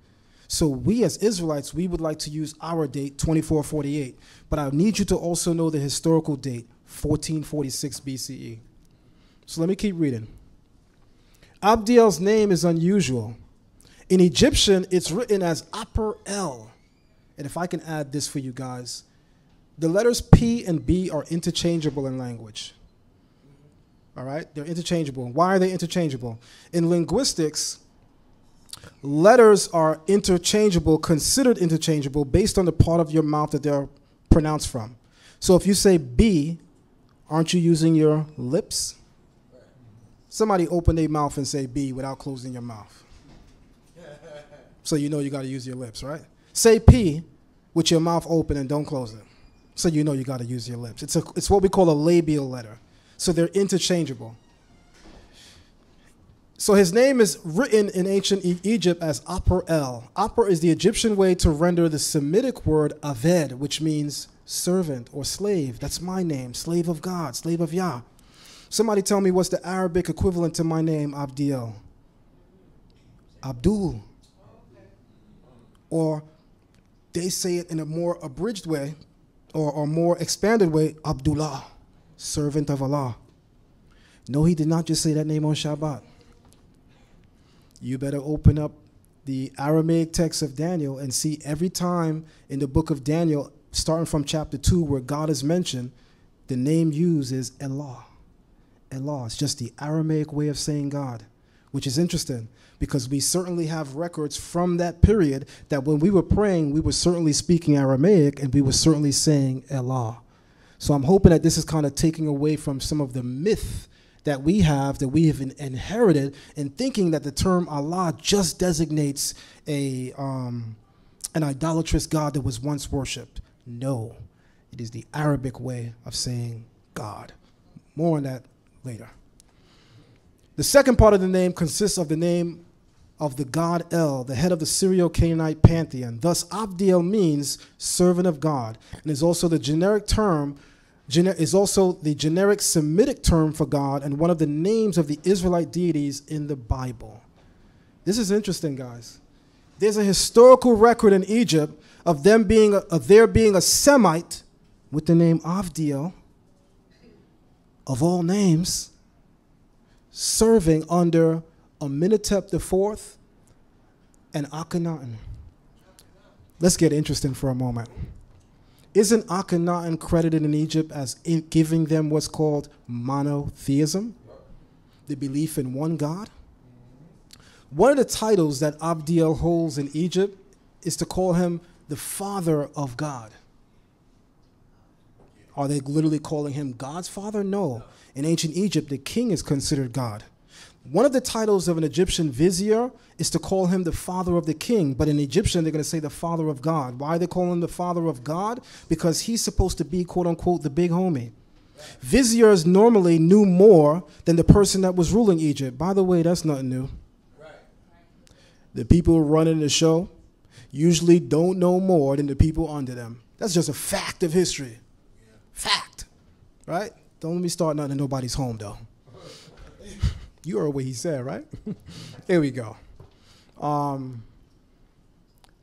So we as Israelites, we would like to use our date, 2448. But I need you to also know the historical date, 1446 BCE. So let me keep reading. Avdiel's name is unusual. In Egyptian, it's written as upper L. And if I can add this for you guys, the letters P and B are interchangeable in language. All right? They're interchangeable. Why are they interchangeable? In linguistics, letters are interchangeable, considered interchangeable, based on the part of your mouth that they're pronounced from. So if you say B, aren't you using your lips? Somebody open their mouth and say B without closing your mouth. So you know you got to use your lips, right? Say P with your mouth open and don't close it. So you know you got to use your lips. It's what we call a labial letter. So they're interchangeable. So his name is written in ancient Egypt as Upper El. Upper is the Egyptian way to render the Semitic word Aved, which means servant or slave. That's my name, slave of God, slave of Yah. Somebody tell me what's the Arabic equivalent to my name, Avdiel? Abdul. Or they say it in a more abridged way or more expanded way, Abdullah, servant of Allah. No, he did not just say that name on Shabbat. You better open up the Aramaic text of Daniel and see every time in the book of Daniel, starting from chapter 2, where God is mentioned, the name used is Allah. Allah. It's just the Aramaic way of saying God, which is interesting because we certainly have records from that period that when we were praying, we were certainly speaking Aramaic and we were certainly saying Allah. So I'm hoping that this is kind of taking away from some of the myth that we have inherited in thinking that the term Allah just designates an idolatrous God that was once worshipped. No, it is the Arabic way of saying God. More on that later. The second part of the name consists of the name of the god El, the head of the Syro-Canaanite pantheon. Thus, Avdiel means servant of God, and is also the generic Semitic term for God and one of the names of the Israelite deities in the Bible. This is interesting, guys. There's a historical record in Egypt of there being a Semite with the name Avdiel, of all names, serving under Amenhotep IV and Akhenaten. Let's get interesting for a moment. Isn't Akhenaten credited in Egypt as giving them what's called monotheism, the belief in one God? One of the titles that Avdiel holds in Egypt is to call him the Father of God. Are they literally calling him God's father? No. In ancient Egypt, the king is considered God. One of the titles of an Egyptian vizier is to call him the father of the king, but in Egyptian, they're going to say the father of God. Why are they calling him the father of God? Because he's supposed to be, quote unquote, the big homie. Viziers normally knew more than the person that was ruling Egypt. By the way, that's nothing new. The people running the show usually don't know more than the people under them. That's just a fact of history. Fact. Right? Don't let me start nothing in nobody's home, though. You heard what he said, right? Here we go.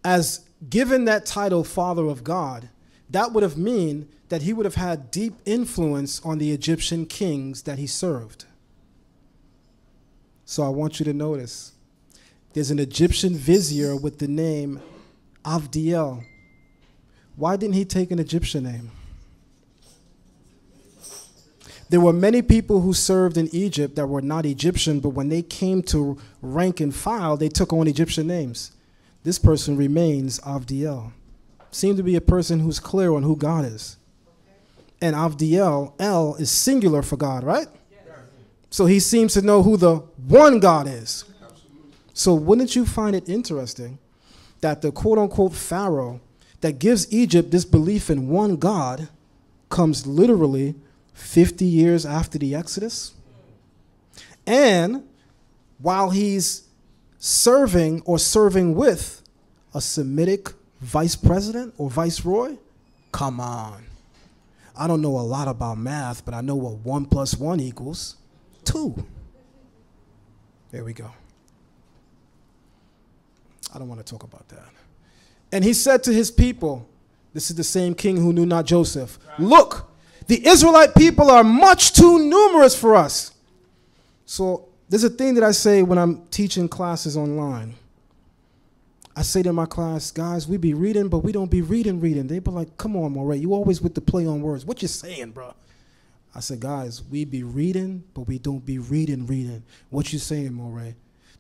As given that title, Father of God, that would have mean that he would have had deep influence on the Egyptian kings that he served. So I want you to notice, there's an Egyptian vizier with the name Avdiel. Why didn't he take an Egyptian name? There were many people who served in Egypt that were not Egyptian, but when they came to rank and file, they took on Egyptian names. This person remains Avdiel. Seemed to be a person who's clear on who God is. And Avdiel, El, is singular for God, right? So he seems to know who the one God is. So wouldn't you find it interesting that the quote-unquote Pharaoh that gives Egypt this belief in one God comes literally 50 years after the Exodus? And while he's serving or serving with a Semitic vice president or viceroy, come on. I don't know a lot about math, but I know what 1 + 1 = 2. There we go. I don't want to talk about that. And he said to his people, this is the same king who knew not Joseph, look, the Israelite people are much too numerous for us. So there's a thing that I say when I'm teaching classes online. I say to my class, guys, we be reading, but we don't be reading. They be like, come on, Moray, you always with the play on words. What you saying, bro? I said, guys, we be reading, but we don't be reading. What you saying, Moray?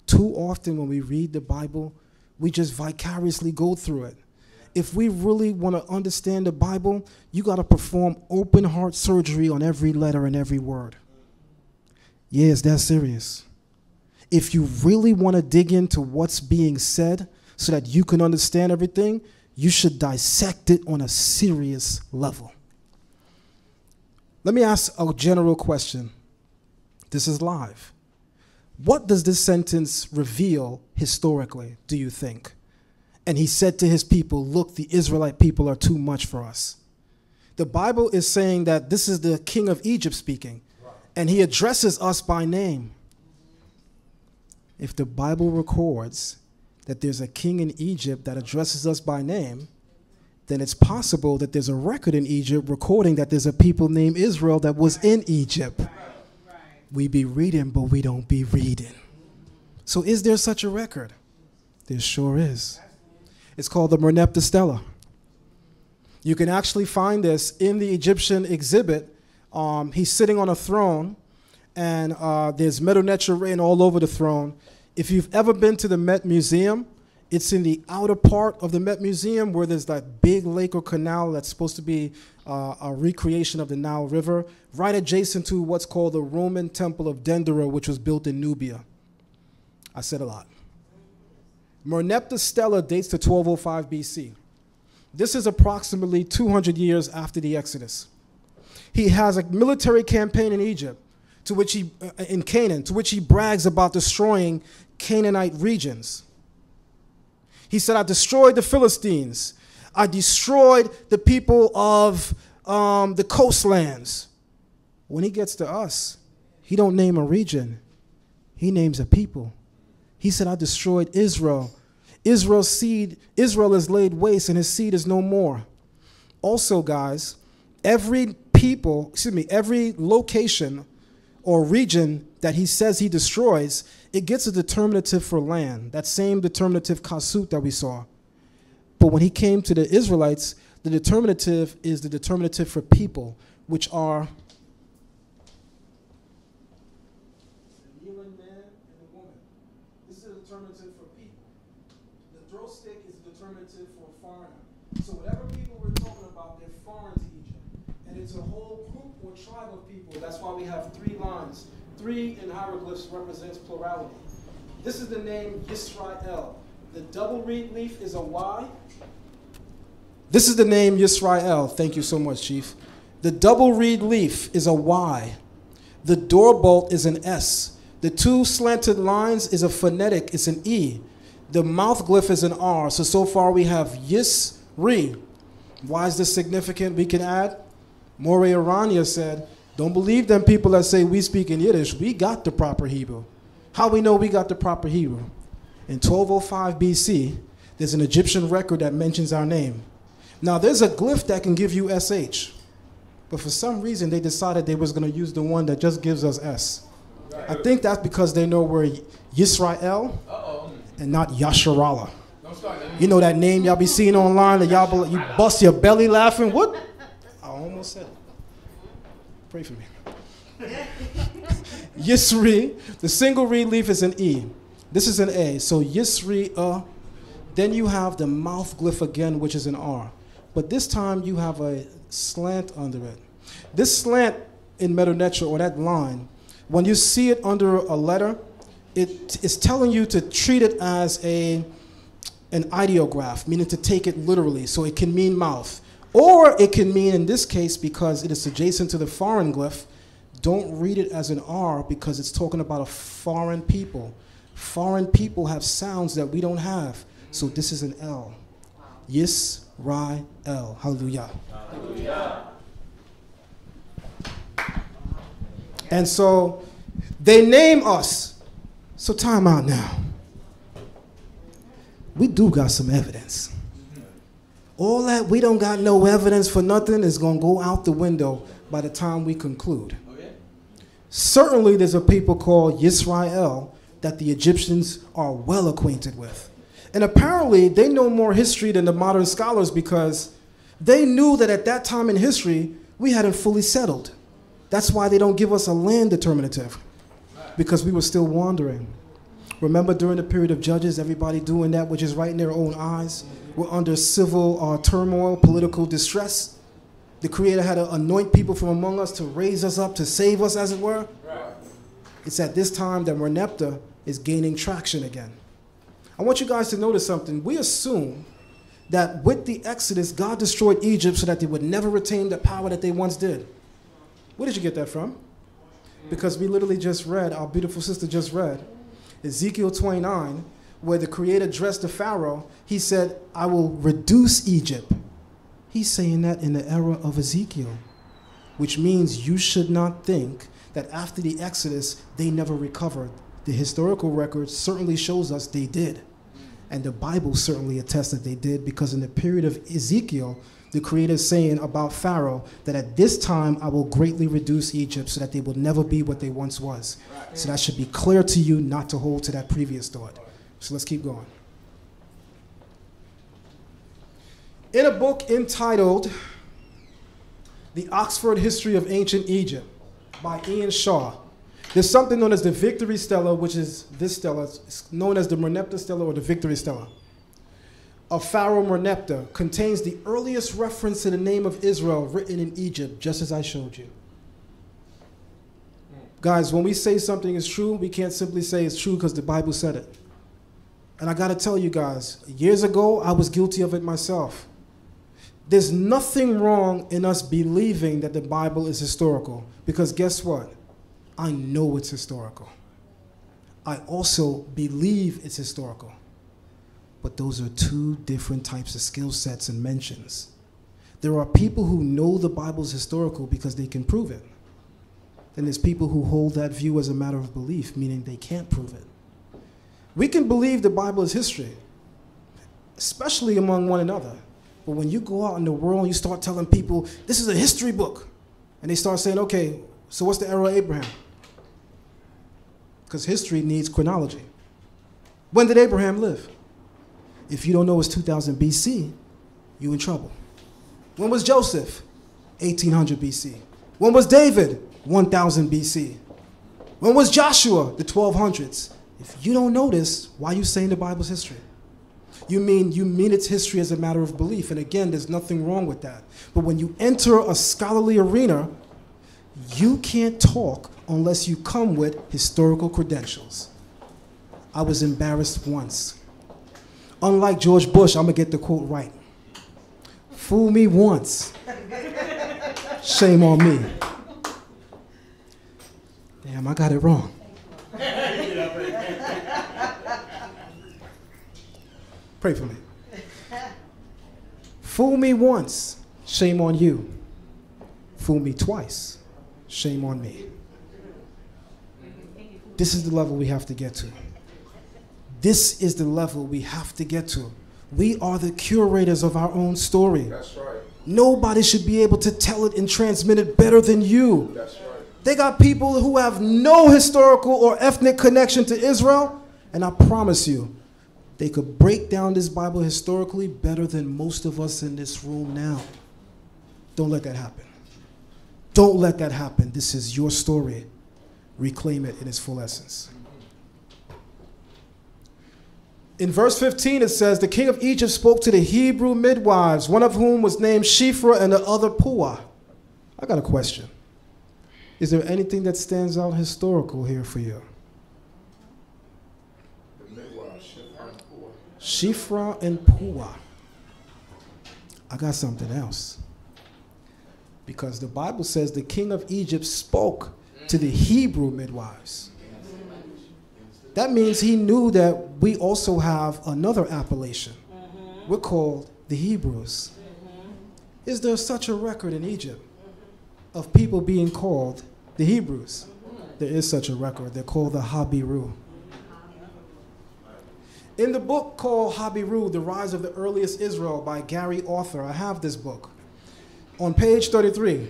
Too often when we read the Bible, we just vicariously go through it. If we really want to understand the Bible, you got to perform open heart surgery on every letter and every word. Yeah, it's that serious. If you really want to dig into what's being said so that you can understand everything, you should dissect it on a serious level. Let me ask a general question. This is live. What does this sentence reveal historically, do you think? And he said to his people, look, the Israelite people are too much for us. The Bible is saying that this is the king of Egypt speaking, and he addresses us by name. If the Bible records that there's a king in Egypt that addresses us by name, then it's possible that there's a record in Egypt recording that there's a people named Israel that was in Egypt. We be reading, but we don't be reading. So is there such a record? There sure is. It's called the Merneptah Stela. You can actually find this in the Egyptian exhibit. He's sitting on a throne, and there's Medu Neter written all over the throne. If you've ever been to the Met Museum, it's in the outer part of the Met Museum where there's that big lake or canal that's supposed to be a recreation of the Nile River, right adjacent to what's called the Roman Temple of Dendera, which was built in Nubia. I said a lot. Merneptah Stela dates to 1205 BC. This is approximately 200 years after the Exodus. He has a military campaign in Egypt, in Canaan, to which he brags about destroying Canaanite regions. He said, I destroyed the Philistines. I destroyed the people of the coastlands. When he gets to us, he don't name a region. He names a people. He said, I destroyed Israel. Israel's seed, Israel is laid waste and his seed is no more. Also, guys, every location or region that he says he destroys, it gets a determinative for land, that same determinative kasut that we saw. But when he came to the Israelites, the determinative is the determinative for people, which are the kneeling man and the woman. This is a determinative for people. The throw stick is a determinative for a foreigner. So whatever people we're talking about, they're foreign to Egypt. And it's a whole group or tribe of people. That's why we have 3 lines. 3 in hieroglyphs represents plurality. This is the name Yisrael. The double reed leaf is a Y. This is the name Yisrael. Thank you so much, Chief. The double reed leaf is a Y. The door bolt is an S. The 2 slanted lines is a phonetic. It's an E. The mouth glyph is an R. So far we have Yisri. Why is this significant? We can add. Morey Aranya said, don't believe them people that say we speak in Yiddish. We got the proper Hebrew. How we know we got the proper Hebrew? In 1205 BC, there's an Egyptian record that mentions our name. Now, there's a glyph that can give you SH. But for some reason, they decided they was going to use the one that just gives us S. I think that's because they know we're Yisrael and not Yasharallah. You know that name y'all be seeing online that y'all you bust your belly laughing? What? I almost said it. Pray for me. Yisri, the single reed leaf is an E. This is an A. So Yisri, then you have the mouth glyph again, which is an R. But this time you have a slant under it. This slant in Medu Neter, or that line, when you see it under a letter, it is telling you to treat it as an ideograph, meaning to take it literally. So it can mean mouth. Or it can mean, in this case, because it is adjacent to the foreign glyph, Don't read it as an R because it's talking about a foreign people. Foreign people have sounds that we don't have. So this is an L. Yisrael. Hallelujah. Hallelujah. And so they name us. So time out now. We do got some evidence. All that we don't got no evidence for nothing is going to go out the window by the time we conclude. Okay. Certainly there's a people called Yisrael that the Egyptians are well acquainted with. And apparently they know more history than the modern scholars because they knew that at that time in history we hadn't fully settled. That's why they don't give us a land determinative, because we were still wandering. Remember during the period of Judges, everybody doing that which is right in their own eyes? We're under civil turmoil, political distress. The Creator had to anoint people from among us to raise us up, to save us, as it were. Right. It's at this time that Merneptah is gaining traction again. I want you guys to notice something. We assume that with the Exodus, God destroyed Egypt so that they would never retain the power that they once did. Where did you get that from? Because we literally just read, our beautiful sister just read, Ezekiel 29, where the Creator addressed the Pharaoh. He said, I will reduce Egypt. He's saying that in the era of Ezekiel, which means you should not think that after the Exodus, they never recovered. The historical record certainly shows us they did. And the Bible certainly attests that they did, because in the period of Ezekiel, the Creator is saying about Pharaoh that at this time I will greatly reduce Egypt so that they will never be what they once was. So that should be clear to you, not to hold to that previous thought. So let's keep going. In a book entitled The Oxford History of Ancient Egypt by Ian Shaw, there's something known as the Victory Stela, which is this stela. It's known as the Merneptah Stela or the Victory Stela of Pharaoh Merneptah. Contains the earliest reference to the name of Israel written in Egypt, just as I showed you. Guys, when we say something is true, we can't simply say it's true because the Bible said it. And I got to tell you guys, years ago, I was guilty of it myself. There's nothing wrong in us believing that the Bible is historical, because guess what? I know it's historical. I also believe it's historical. But those are two different types of skill sets and mentions. There are people who know the Bible is historical because they can prove it. Then there's people who hold that view as a matter of belief, meaning they can't prove it. We can believe the Bible is history, especially among one another. But when you go out in the world and you start telling people, this is a history book, and they start saying, okay, so what's the era of Abraham? Because history needs chronology. When did Abraham live? If you don't know it's 2000 BC, you're in trouble. When was Joseph? 1800 BC. When was David? 1000 BC. When was Joshua? The 1200s. If you don't know this, why are you saying the Bible's history? You mean it's history as a matter of belief, and again, there's nothing wrong with that. But when you enter a scholarly arena, you can't talk unless you come with historical credentials. I was embarrassed once. Unlike George Bush, I'm gonna get the quote right. Fool me once, shame on me. Damn, I got it wrong. Pray for me. Fool me once, shame on you. Fool me twice, shame on me. This is the level we have to get to. This is the level we have to get to. We are the curators of our own story. That's right. Nobody should be able to tell it and transmit it better than you. That's right. They got people who have no historical or ethnic connection to Israel, and I promise you, they could break down this Bible historically better than most of us in this room now. Don't let that happen. Don't let that happen. This is your story. Reclaim it in its full essence. In verse 15, it says, the king of Egypt spoke to the Hebrew midwives, one of whom was named Shiphrah and the other Puah. I got a question. Is there anything that stands out historical here for you? The midwives, Shiphrah and Puah. I got something else. Because the Bible says the king of Egypt spoke to the Hebrew midwives. That means he knew that we also have another appellation. We're called the Hebrews. Is there such a record in Egypt of people being called the Hebrews? There is such a record. They're called the Habiru. In the book called Habiru, The Rise of the Earliest Israel by Gary Arthur, I have this book. On page 33,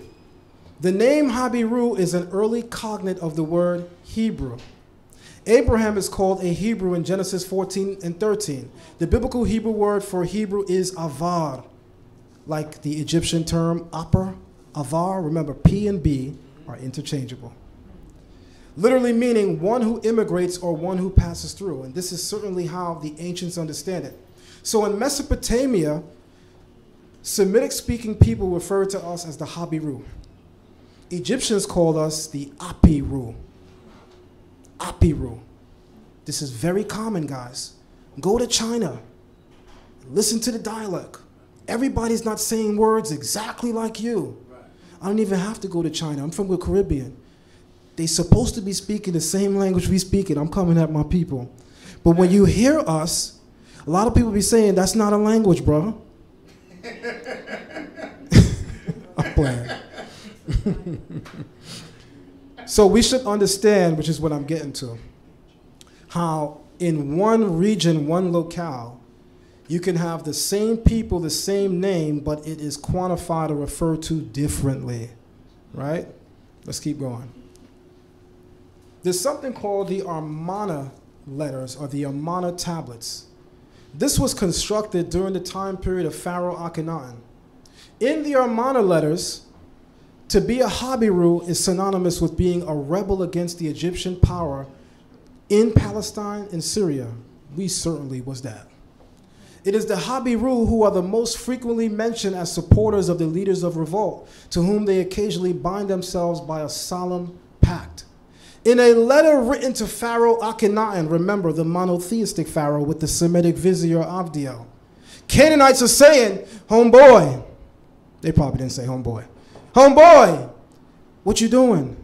the name Habiru is an early cognate of the word Hebrew. Abraham is called a Hebrew in Genesis 14 and 13. The biblical Hebrew word for Hebrew is avar, like the Egyptian term upper, avar. Remember, P and B are interchangeable. Literally meaning one who immigrates or one who passes through. And this is certainly how the ancients understand it. So in Mesopotamia, Semitic-speaking people referred to us as the Habiru. Egyptians called us the Apiru. Apiru. This is very common, guys. Go to China. Listen to the dialect. Everybody's not saying words exactly like you. I don't even have to go to China. I'm from the Caribbean. They're supposed to be speaking the same language we speak it. I'm coming at my people. But when you hear us, a lot of people be saying, that's not a language, bro. I'm playing. So we should understand, which is what I'm getting to, how in one region, one locale, you can have the same people, the same name, but it is quantified or referred to differently, right? Let's keep going. There's something called the Amarna letters or the Amarna tablets. This was constructed during the time period of Pharaoh Akhenaten. In the Amarna letters, to be a Habiru is synonymous with being a rebel against the Egyptian power in Palestine and Syria. We certainly was that. It is the Habiru who are the most frequently mentioned as supporters of the leaders of revolt, to whom they occasionally bind themselves by a solemn pact. In a letter written to Pharaoh Akhenaten, remember the monotheistic Pharaoh with the Semitic vizier Avdiel, Canaanites are saying, homeboy, they probably didn't say homeboy, homeboy, what you doing?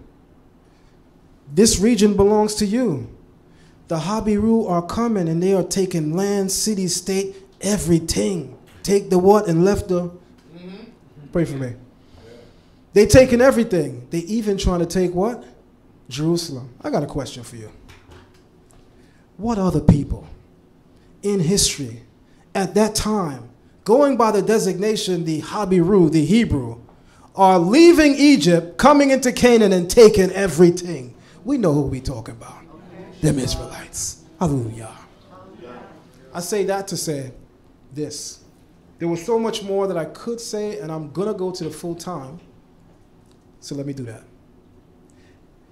This region belongs to you. The Habiru are coming and they are taking land, city, state, everything. Take the what and left the, pray for me. They taking everything. They even trying to take what? Jerusalem. I got a question for you. What other people in history at that time, going by the designation the Habiru, the Hebrew, are leaving Egypt, coming into Canaan and taking everything? We know who we talking about. Them Israelites. Hallelujah. I say that to say this. There was so much more that I could say, and I'm going to go to the full time. So let me do that.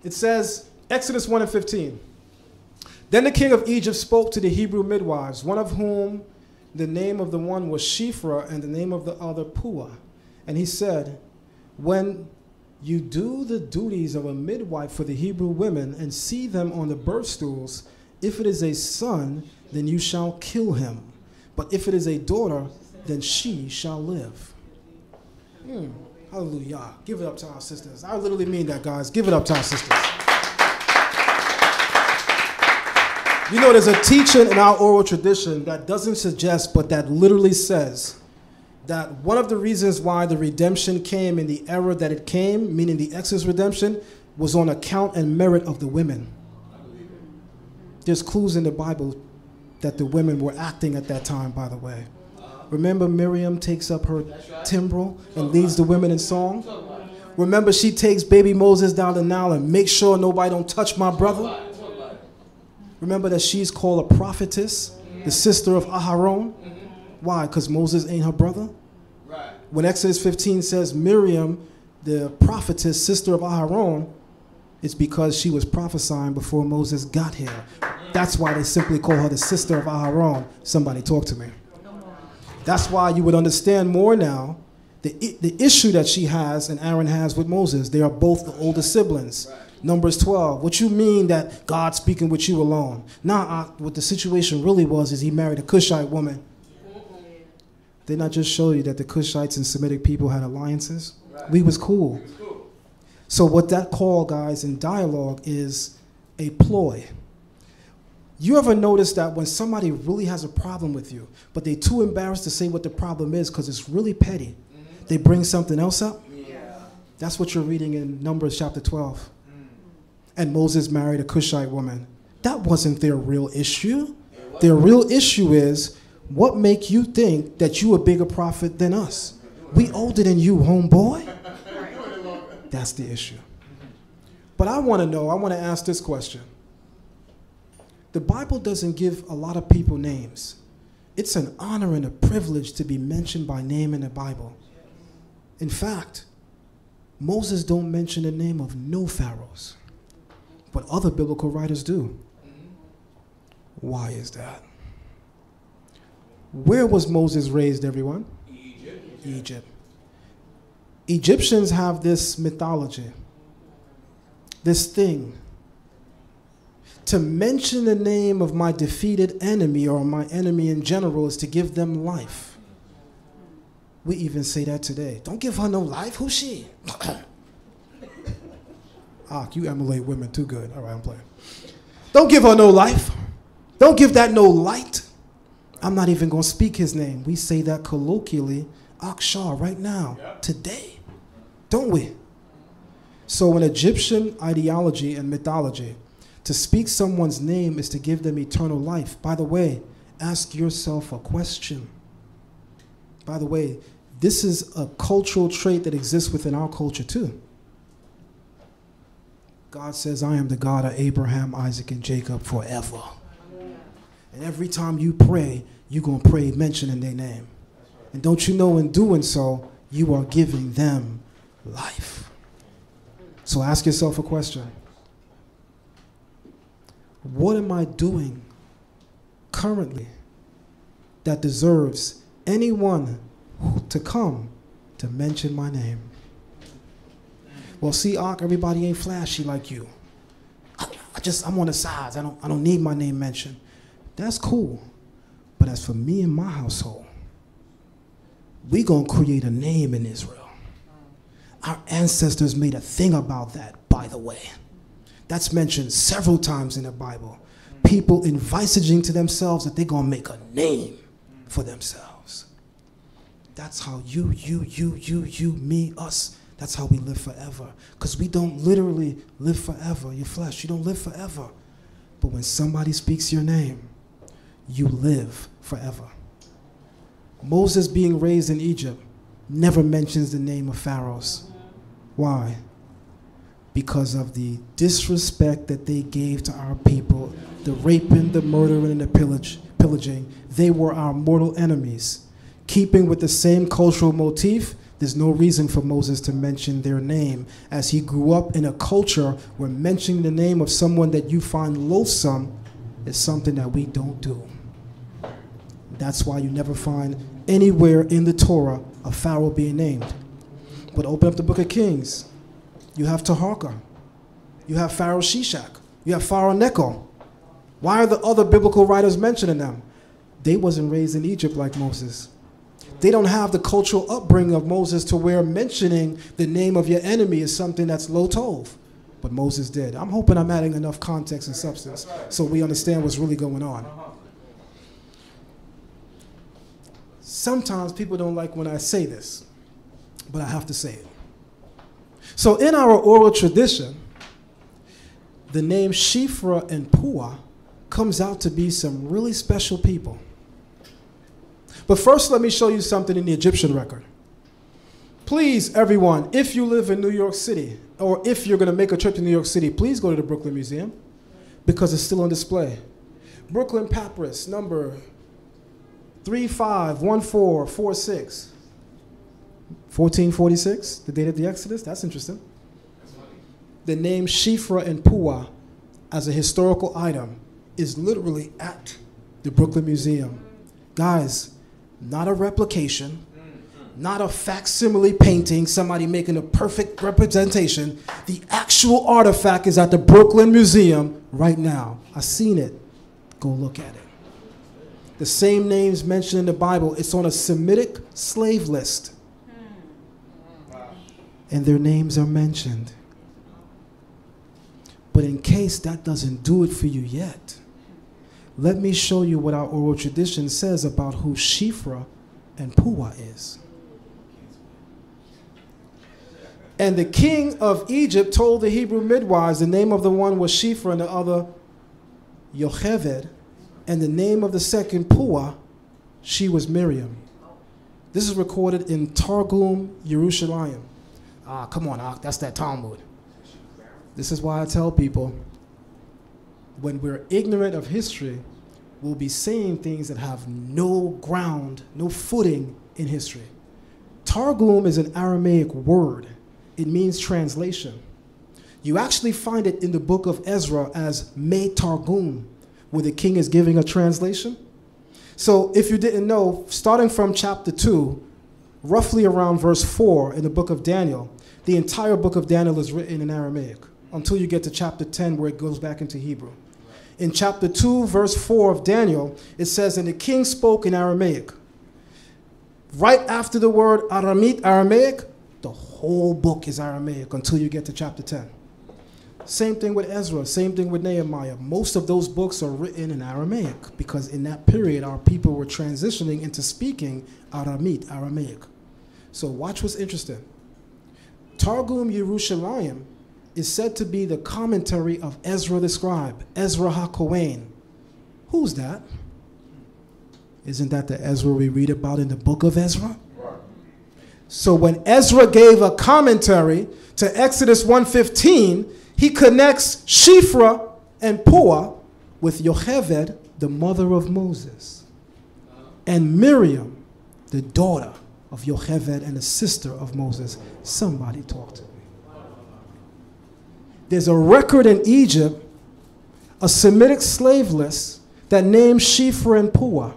It says, Exodus 1 and 15. Then the king of Egypt spoke to the Hebrew midwives, one of whom the name of the one was Shiphrah and the name of the other Puah. And he said, when you do the duties of a midwife for the Hebrew women and see them on the birth stools, if it is a son, then you shall kill him. But if it is a daughter, then she shall live. Hallelujah. Give it up to our sisters. I literally mean that, guys. Give it up to our sisters. You know, there's a teaching in our oral tradition that doesn't suggest, but that literally says that one of the reasons why the redemption came in the era that it came, meaning the Exodus redemption, was on account and merit of the women. There's clues in the Bible that the women were acting at that time, by the way. Remember Miriam takes up her timbrel and leads the women in song? Remember she takes baby Moses down the Nile and makes sure nobody don't touch my brother? Remember that she's called a prophetess, the sister of Aharon? Why? Because Moses ain't her brother? When Exodus 15 says Miriam, the prophetess, sister of Aharon, it's because she was prophesying before Moses got here. That's why they simply call her the sister of Aharon. Somebody talk to me. That's why you would understand more now the issue that she has and Aaron has with Moses. They are both the older siblings. Numbers 12. What you mean that God's speaking with you alone? Nah, what the situation really was is he married a Cushite woman. Didn't I just show you that the Cushites and Semitic people had alliances? We was cool. So what that call, guys, in dialogue is a ploy. You ever notice that when somebody really has a problem with you, but they're too embarrassed to say what the problem is because it's really petty, they bring something else up? Yeah. That's what you're reading in Numbers chapter 12. And Moses married a Cushite woman. That wasn't their real issue. Their real issue is, what make you think that you a bigger prophet than us? We older than you, homeboy. That's the issue. But I want to know, I want to ask this question. The Bible doesn't give a lot of people names. It's an honor and a privilege to be mentioned by name in the Bible. In fact, Moses don't mention the name of no pharaohs, but other biblical writers do. Why is that? Where was Moses raised, everyone? Egypt. Egyptians have this mythology, this thing. To mention the name of my defeated enemy or my enemy in general is to give them life. We even say that today. Don't give her no life. Who's she? You emulate women too good. All right, I'm playing. Don't give her no life. Don't give that no light. I'm not even going to speak his name. We say that colloquially, Akshar, right now, today. Don't we? So in Egyptian ideology and mythology, to speak someone's name is to give them eternal life. By the way, ask yourself a question. By the way, this is a cultural trait that exists within our culture too. God says, I am the God of Abraham, Isaac, and Jacob forever. And every time you pray, you're going to pray mentioning their name. And don't you know in doing so, you are giving them life. So ask yourself a question. What am I doing currently that deserves anyone to come to mention my name? Well, see, Ak, everybody ain't flashy like you. I'm on the sides. I don't need my name mentioned. That's cool. But as for me and my household, we gonna create a name in Israel. Our ancestors made a thing about that, by the way. That's mentioned several times in the Bible. People envisaging to themselves that they're gonna make a name for themselves. That's how you, me, us, that's how we live forever. Because we don't literally live forever. Your flesh, you don't live forever. But when somebody speaks your name, you live forever. Moses being raised in Egypt never mentions the name of pharaohs. Why? Because of the disrespect that they gave to our people, the raping, the murdering, and the pillaging. They were our mortal enemies. Keeping with the same cultural motif, there's no reason for Moses to mention their name, as he grew up in a culture where mentioning the name of someone that you find loathsome is something that we don't do. That's why you never find anywhere in the Torah a pharaoh being named. But open up the book of Kings. You have Taharka. You have Pharaoh Shishak. You have Pharaoh Necho. Why are the other biblical writers mentioning them? They wasn't raised in Egypt like Moses. They don't have the cultural upbringing of Moses to where mentioning the name of your enemy is something that's low tov. But Moses did. I'm hoping I'm adding enough context and substance so we understand what's really going on. Sometimes people don't like when I say this, but I have to say it. So in our oral tradition, the name Shifra and Puah comes out to be some really special people. But first, let me show you something in the Egyptian record. Please, everyone, if you live in New York City, or if you're going to make a trip to New York City, please go to the Brooklyn Museum, because it's still on display. Brooklyn Papyrus, number 351446. 1446, the date of the Exodus. That's interesting. The name Shifra and Puah as a historical item is literally at the Brooklyn Museum. Guys, not a replication, not a facsimile painting, somebody making a perfect representation. The actual artifact is at the Brooklyn Museum right now. I've seen it. Go look at it. The same names mentioned in the Bible, it's on a Semitic slave list. And their names are mentioned. But in case that doesn't do it for you yet, let me show you what our oral tradition says about who Shifra and Puah is. And the king of Egypt told the Hebrew midwives, the name of the one was Shifra and the other Yocheved, and the name of the second Puah, she was Miriam. This is recorded in Targum Yerushalayim. Ah, come on, that's that Talmud. This is why I tell people, when we're ignorant of history, we'll be saying things that have no ground, no footing in history. Targum is an Aramaic word. It means translation. You actually find it in the book of Ezra as Me Targum, where the king is giving a translation. So if you didn't know, starting from chapter 2, roughly around verse 4 in the book of Daniel, the entire book of Daniel is written in Aramaic until you get to chapter 10 where it goes back into Hebrew. In chapter 2, verse 4 of Daniel, it says, and the king spoke in Aramaic. Right after the word Aramaic, the whole book is Aramaic until you get to chapter 10. Same thing with Ezra, same thing with Nehemiah. Most of those books are written in Aramaic because in that period our people were transitioning into speaking Aramaic. So watch what's interesting. Targum Yerushalayim is said to be the commentary of Ezra the scribe, Ezra HaKohen. Who's that? Isn't that the Ezra we read about in the book of Ezra? So when Ezra gave a commentary to Exodus 1:15, he connects Shifra and Puah with Yocheved, the mother of Moses, and Miriam, the daughter of Yocheved and the sister of Moses. Somebody talk to me. There's a record in Egypt, a Semitic slave list that names Shifra and Puah.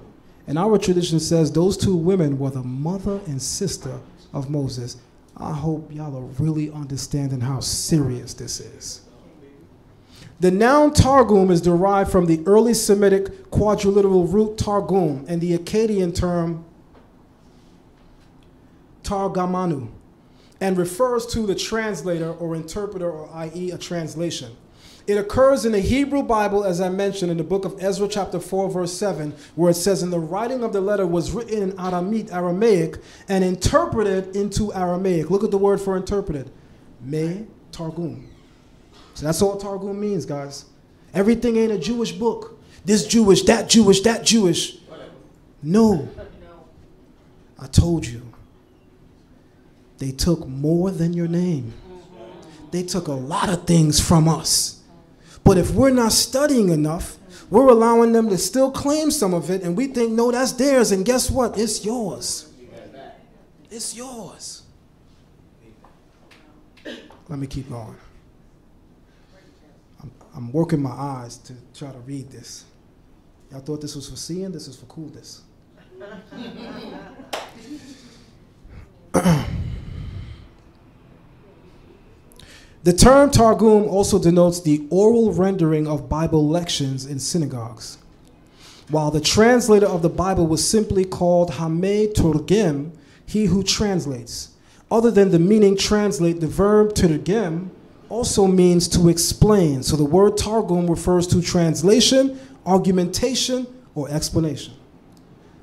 And our tradition says those two women were the mother and sister of Moses. I hope y'all are really understanding how serious this is. The noun Targum is derived from the early Semitic quadriliteral root Targum and the Akkadian term Targamanu, and refers to the translator or interpreter, or i.e. a translation. It occurs in the Hebrew Bible, as I mentioned, in the book of Ezra chapter 4, verse 7, where it says, and the writing of the letter was written in Aramaic, and interpreted into Aramaic. Look at the word for interpreted. Me Targum. So that's all Targum means, guys. Everything ain't a Jewish book. This Jewish, that Jewish, that Jewish. No. I told you. They took more than your name. They took a lot of things from us. But if we're not studying enough, we're allowing them to still claim some of it, and we think, no, that's theirs, and guess what? It's yours. It's yours. Let me keep going. I'm working my eyes to try to read this. Y'all thought this was for seeing? This is for coolness. The term Targum also denotes the oral rendering of Bible lections in synagogues. While the translator of the Bible was simply called Hameh Turgem, he who translates. Other than the meaning translate, the verb Turgem also means to explain. So the word Targum refers to translation, argumentation, or explanation.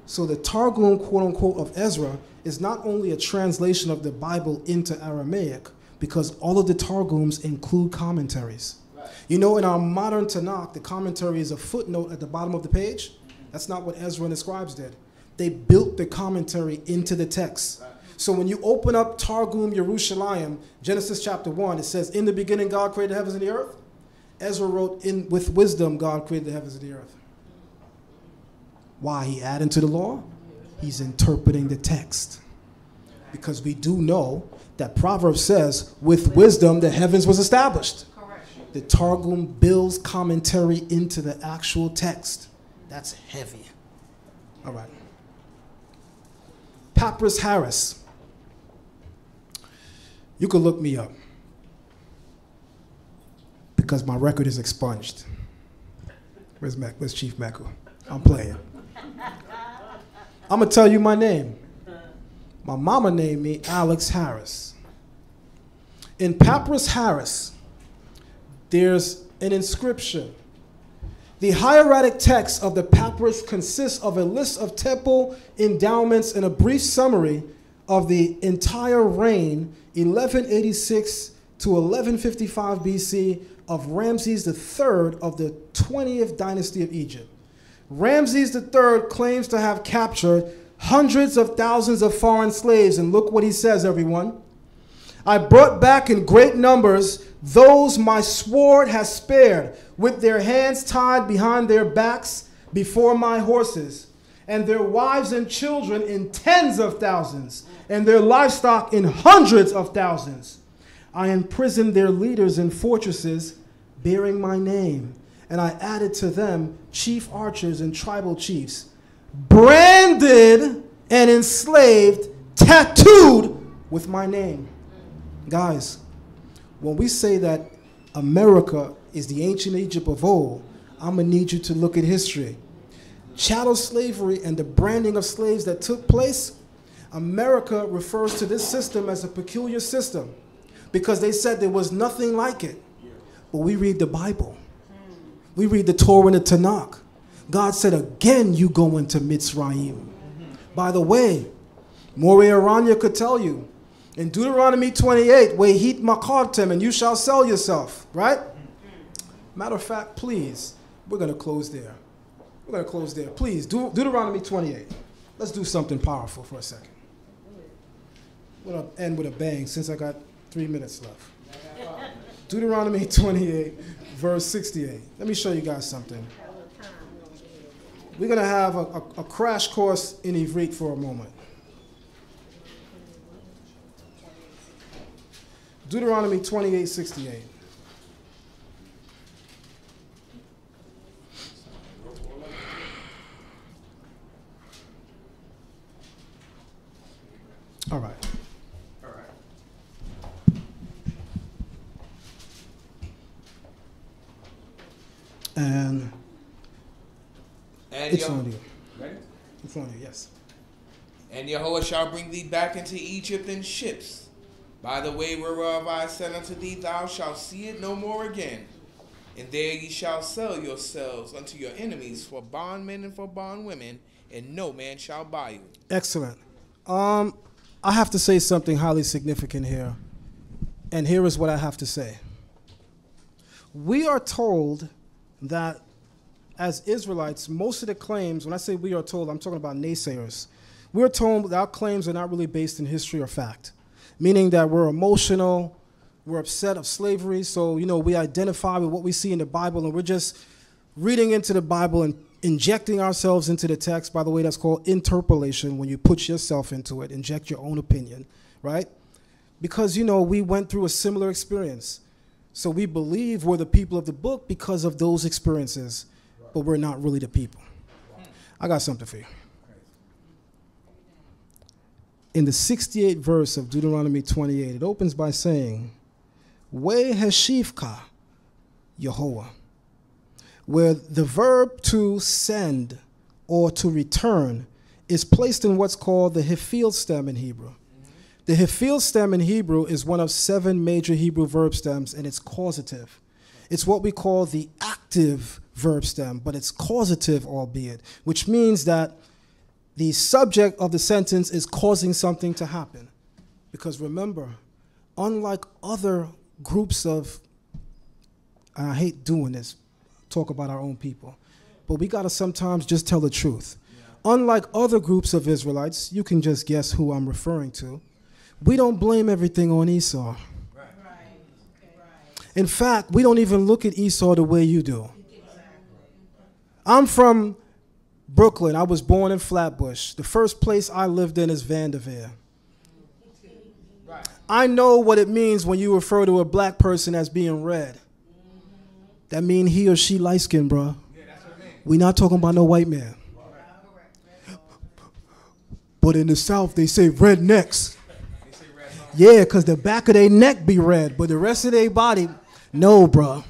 So the Targum, quote unquote, of Ezra is not only a translation of the Bible into Aramaic, because all of the Targums include commentaries. Right. You know, in our modern Tanakh, the commentary is a footnote at the bottom of the page. That's not what Ezra and the scribes did. They built the commentary into the text. Right. So when you open up Targum Yerushalayim, Genesis chapter 1, it says, in the beginning God created the heavens and the earth. Ezra wrote, with wisdom God created the heavens and the earth. Why? He added to the law? He's interpreting the text. Because we do know that Proverbs says, with wisdom the heavens was established. Correct. The Targum builds commentary into the actual text. That's heavy. All right. Papyrus Harris. You can look me up because my record is expunged. Where's Chief Mecca? I'm playing. I'm going to tell you my name. My mama named me Alex Harris. In Papyrus Harris, there's an inscription. The hieratic text of the papyrus consists of a list of temple endowments and a brief summary of the entire reign, 1186 to 1155 BC, of Ramses III of the 20th dynasty of Egypt. Ramses III claims to have captured hundreds of thousands of foreign slaves, and look what he says, everyone. I brought back in great numbers those my sword has spared, with their hands tied behind their backs before my horses, and their wives and children in tens of thousands, and their livestock in hundreds of thousands. I imprisoned their leaders in fortresses bearing my name, and I added to them chief archers and tribal chiefs, branded and enslaved, tattooed with my name. Guys, when we say that America is the ancient Egypt of old, I'm going to need you to look at history. Chattel slavery and the branding of slaves that took place, America refers to this system as a peculiar system because they said there was nothing like it. But we read the Bible. We read the Torah and the Tanakh. God said, again, you go into Mitzrayim. By the way, Moreh Aranya could tell you, in Deuteronomy 28, Wehit makartem, and you shall sell yourself, right? Matter of fact, please, we're going to close there. We're going to close there. Please, Deuteronomy 28. Let's do something powerful for a second. We're going to end with a bang since I got 3 minutes left. Deuteronomy 28, verse 68. Let me show you guys something. We're going to have a crash course in Ivrit for a moment. Deuteronomy 28, 68. All right. All right. And it's on you. Ready? It's on you, yes. And Yahweh shall bring thee back into Egypt in ships. By the way whereof I said unto thee, thou shalt see it no more again. And there ye shall sell yourselves unto your enemies for bondmen and for bondwomen, and no man shall buy you. Excellent. I have to say something highly significant here. And here is what I have to say. We are told that as Israelites, most of the claims, when I say we are told, I'm talking about naysayers. We're told that our claims are not really based in history or fact, meaning that we're emotional, we're upset of slavery, so, we identify with what we see in the Bible, and we're just reading into the Bible and injecting ourselves into the text. By the way, that's called interpolation, when you put yourself into it, inject your own opinion, right? Because, we went through a similar experience. So we believe we're the people of the book because of those experiences, but we're not really the people. I got something for you. In the 68th verse of Deuteronomy 28, it opens by saying, We heshivka, Yehovah, where the verb to send or to return is placed in what's called the Hifil stem in Hebrew. The Hifil stem in Hebrew is one of 7 major Hebrew verb stems, and it's causative. It's what we call the active verb stem, but it's causative albeit, which means that the subject of the sentence is causing something to happen. Because remember, unlike other groups of, and I hate doing this, talk about our own people, but we got to sometimes just tell the truth. Yeah. Unlike other groups of Israelites, you can just guess who I'm referring to. We don't blame everything on Esau. Right. In fact, we don't even look at Esau the way you do. Exactly. I'm from Brooklyn. I was born in Flatbush. The first place I lived in is Vanderveer. Right. I know what it means when you refer to a black person as being red. That means he or she light-skinned, bro. Yeah, that's what I mean. We're not talking about no white man. But in the South, they say rednecks. Yeah, because the back of their neck be red, but the rest of their body, no, bro.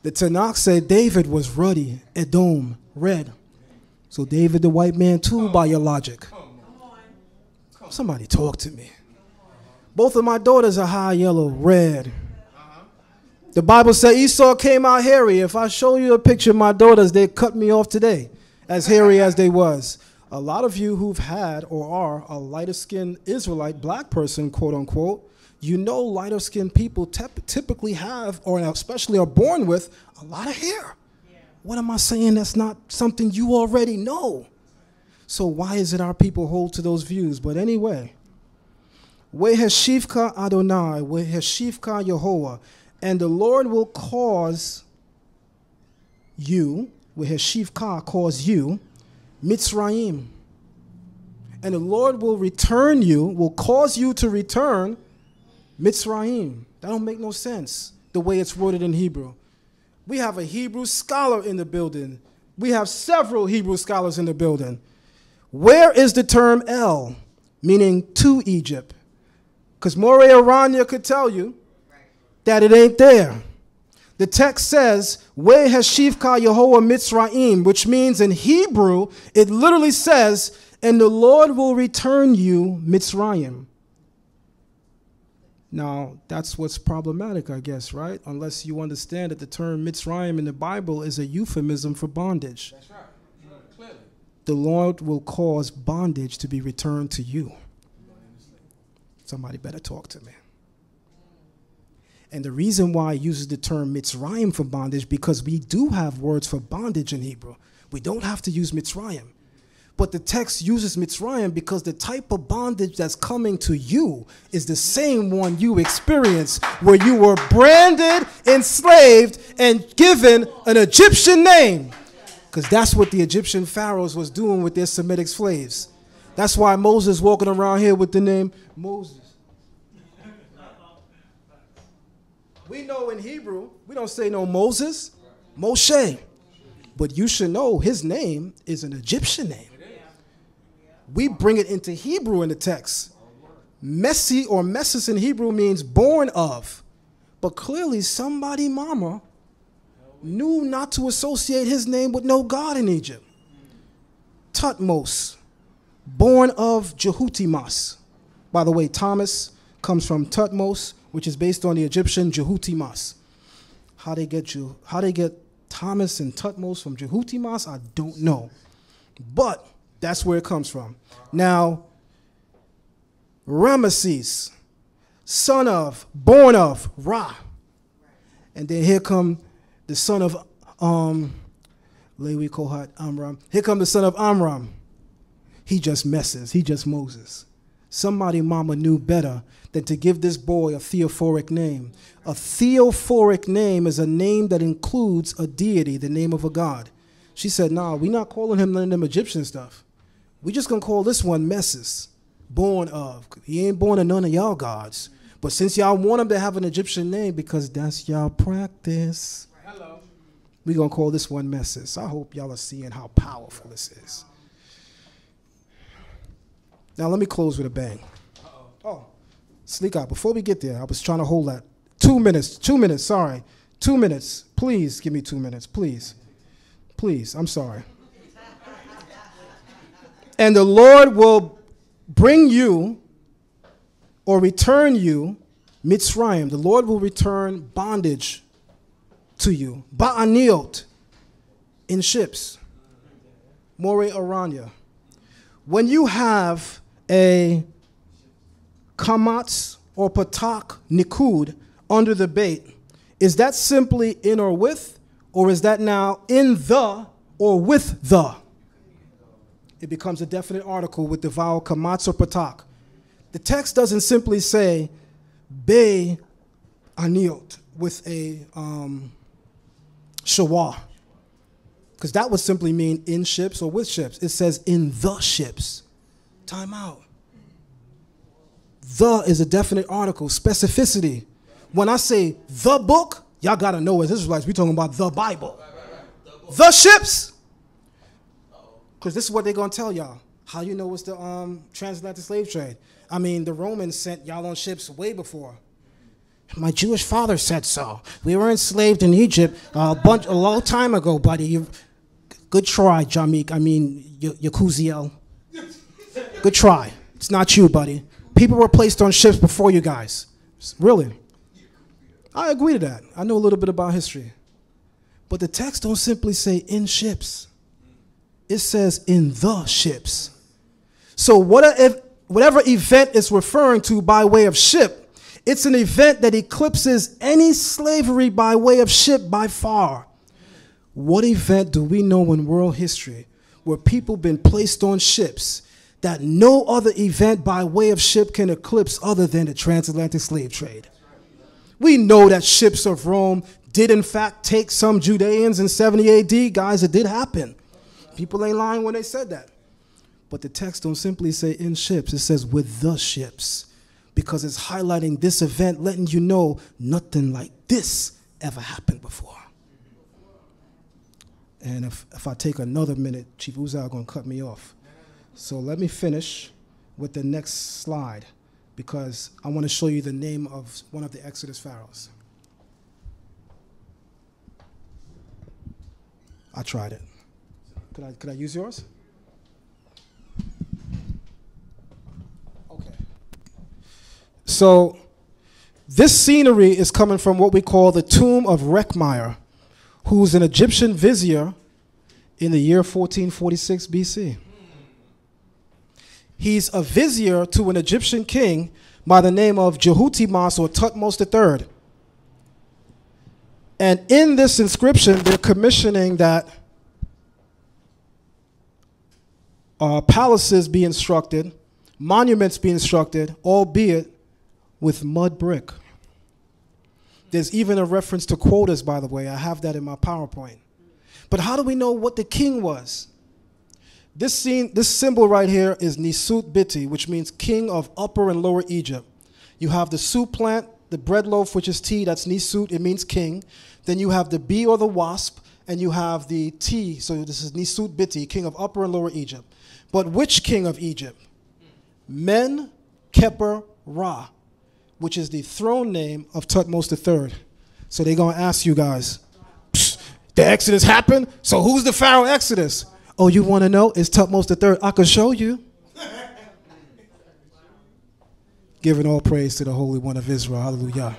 The Tanakh said David was ruddy, Edom, red. So David the white man too, by your logic. Somebody talk to me. Both of my daughters are high yellow, red. The Bible said Esau came out hairy. If I show you a picture of my daughters, they cut me off today, as hairy as they was. A lot of you who've had or are a lighter-skinned Israelite, black person, quote unquote, you know lighter-skinned people typically have, or especially are born with, a lot of hair. Yeah. What am I saying that's not something you already know? So why is it our people hold to those views? But anyway, Weheshivka Adonai, Weheshivka Yehovah, and the Lord will cause you, Weheshivka, cause you, Mitzrayim. And the Lord will return you, will cause you to return Mitzrayim. That don't make no sense, the way it's worded in Hebrew. We have a Hebrew scholar in the building. We have several Hebrew scholars in the building. Where is the term El, meaning to Egypt? Because Moreh Aranya could tell you that it ain't there. The text says, Weh Hashivka Yehovah Mitzrayim, which means in Hebrew, it literally says, and the Lord will return you Mitzrayim. Now, that's what's problematic, I guess, right? Unless you understand that the term Mitzrayim in the Bible is a euphemism for bondage. That's right. Clearly. The Lord will cause bondage to be returned to you. Somebody better talk to me. And the reason why it uses the term Mitzrayim for bondage, because we do have words for bondage in Hebrew. We don't have to use Mitzrayim. But the text uses Mitzrayim because the type of bondage that's coming to you is the same one you experienced, where you were branded, enslaved, and given an Egyptian name. Because that's what the Egyptian pharaohs was doing with their Semitic slaves. That's why Moses walking around here with the name Moses. We know in Hebrew, we don't say no Moses, Moshe. But you should know his name is an Egyptian name. We bring it into Hebrew in the text. Messi or Messis in Hebrew means born of. But clearly somebody mama knew not to associate his name with no God in Egypt. Tutmos, born of Jehutimas. By the way, Thomas comes from Tutmos, which is based on the Egyptian Jehutimas. How they get Thomas and Tutmos from Jehutimas, I don't know. But that's where it comes from. Now, Ramesses, son of, born of Ra. And then here come the son of Levi, Kohat, Amram. Here come the son of Amram. He just messes. He just Moses. Somebody mama knew better than to give this boy a theophoric name. A theophoric name is a name that includes a deity, the name of a god. She said, nah, we're not calling him none of them Egyptian stuff. We just going to call this one Messis, born of. He ain't born of none of y'all gods. But since y'all want him to have an Egyptian name because that's y'all practice, we're going to call this one Messis. I hope y'all are seeing how powerful this is. Now, let me close with a bang. Oh, sleek out. Before we get there, I was trying to hold that. 2 minutes, sorry. 2 minutes. Please give me 2 minutes, please. Please, I'm sorry. And the Lord will bring you or return you, Mitzrayim. The Lord will return bondage to you. Ba'aniot, in ships. Moreh Aranya. When you have a kamatz or patak nikud under the bait, is that simply in or with, or is that now in the or with the? It becomes a definite article with the vowel kamatz or patak. The text doesn't simply say be aniot with a shawah, because that would simply mean in ships or with ships. It says in the ships. Time out. The is a definite article, specificity. When I say the book, y'all got to know as Israelites, we're talking about the Bible. The ships. Because this is what they're going to tell y'all. How you know it's the transatlantic slave trade? I mean, the Romans sent y'all on ships way before. My Jewish father said so. We were enslaved in Egypt a long time ago, buddy. Good try, Jamik. I mean, Yakuziel. Good try. It's not you, buddy. People were placed on ships before you guys. Really. I agree to that. I know a little bit about history. But the text don't simply say in ships. It says in the ships. So whatever event it's referring to by way of ship, it's an event that eclipses any slavery by way of ship by far. What event do we know in world history where people been placed on ships that no other event by way of ship can eclipse other than the transatlantic slave trade? We know that ships of Rome did in fact take some Judeans in 70 AD. Guys, it did happen. People ain't lying when they said that. But the text don't simply say in ships. It says with the ships, because it's highlighting this event, letting you know nothing like this ever happened before. And if I take another minute, Chief Uzziah going to cut me off. So let me finish with the next slide, because I want to show you the name of one of the Exodus pharaohs. I tried it. Could I use yours? Okay. So this scenery is coming from what we call the tomb of CHOKMAH, who's an Egyptian vizier in the year 1446 BC. He's a vizier to an Egyptian king by the name of Jehutimas or Tutmos III. And in this inscription, they're commissioning that palaces be instructed, monuments be instructed, albeit with mud brick. There's even a reference to quotas, by the way. I have that in my PowerPoint. But how do we know what the king was? This symbol right here is Nisut Biti, which means king of Upper and Lower Egypt. You have the soup plant, the bread loaf, which is tea, that's Nisut, it means king. Then you have the bee or the wasp, and you have the tea, so this is Nisut Biti, king of Upper and Lower Egypt. But which king of Egypt? Men Keper Ra, which is the throne name of Tutmos III. So they're going to ask you guys, the Exodus happened, so who's the Pharaoh Exodus? Oh, you want to know? It's Tutmos III. I can show you. Giving all praise to the Holy One of Israel. Hallelujah.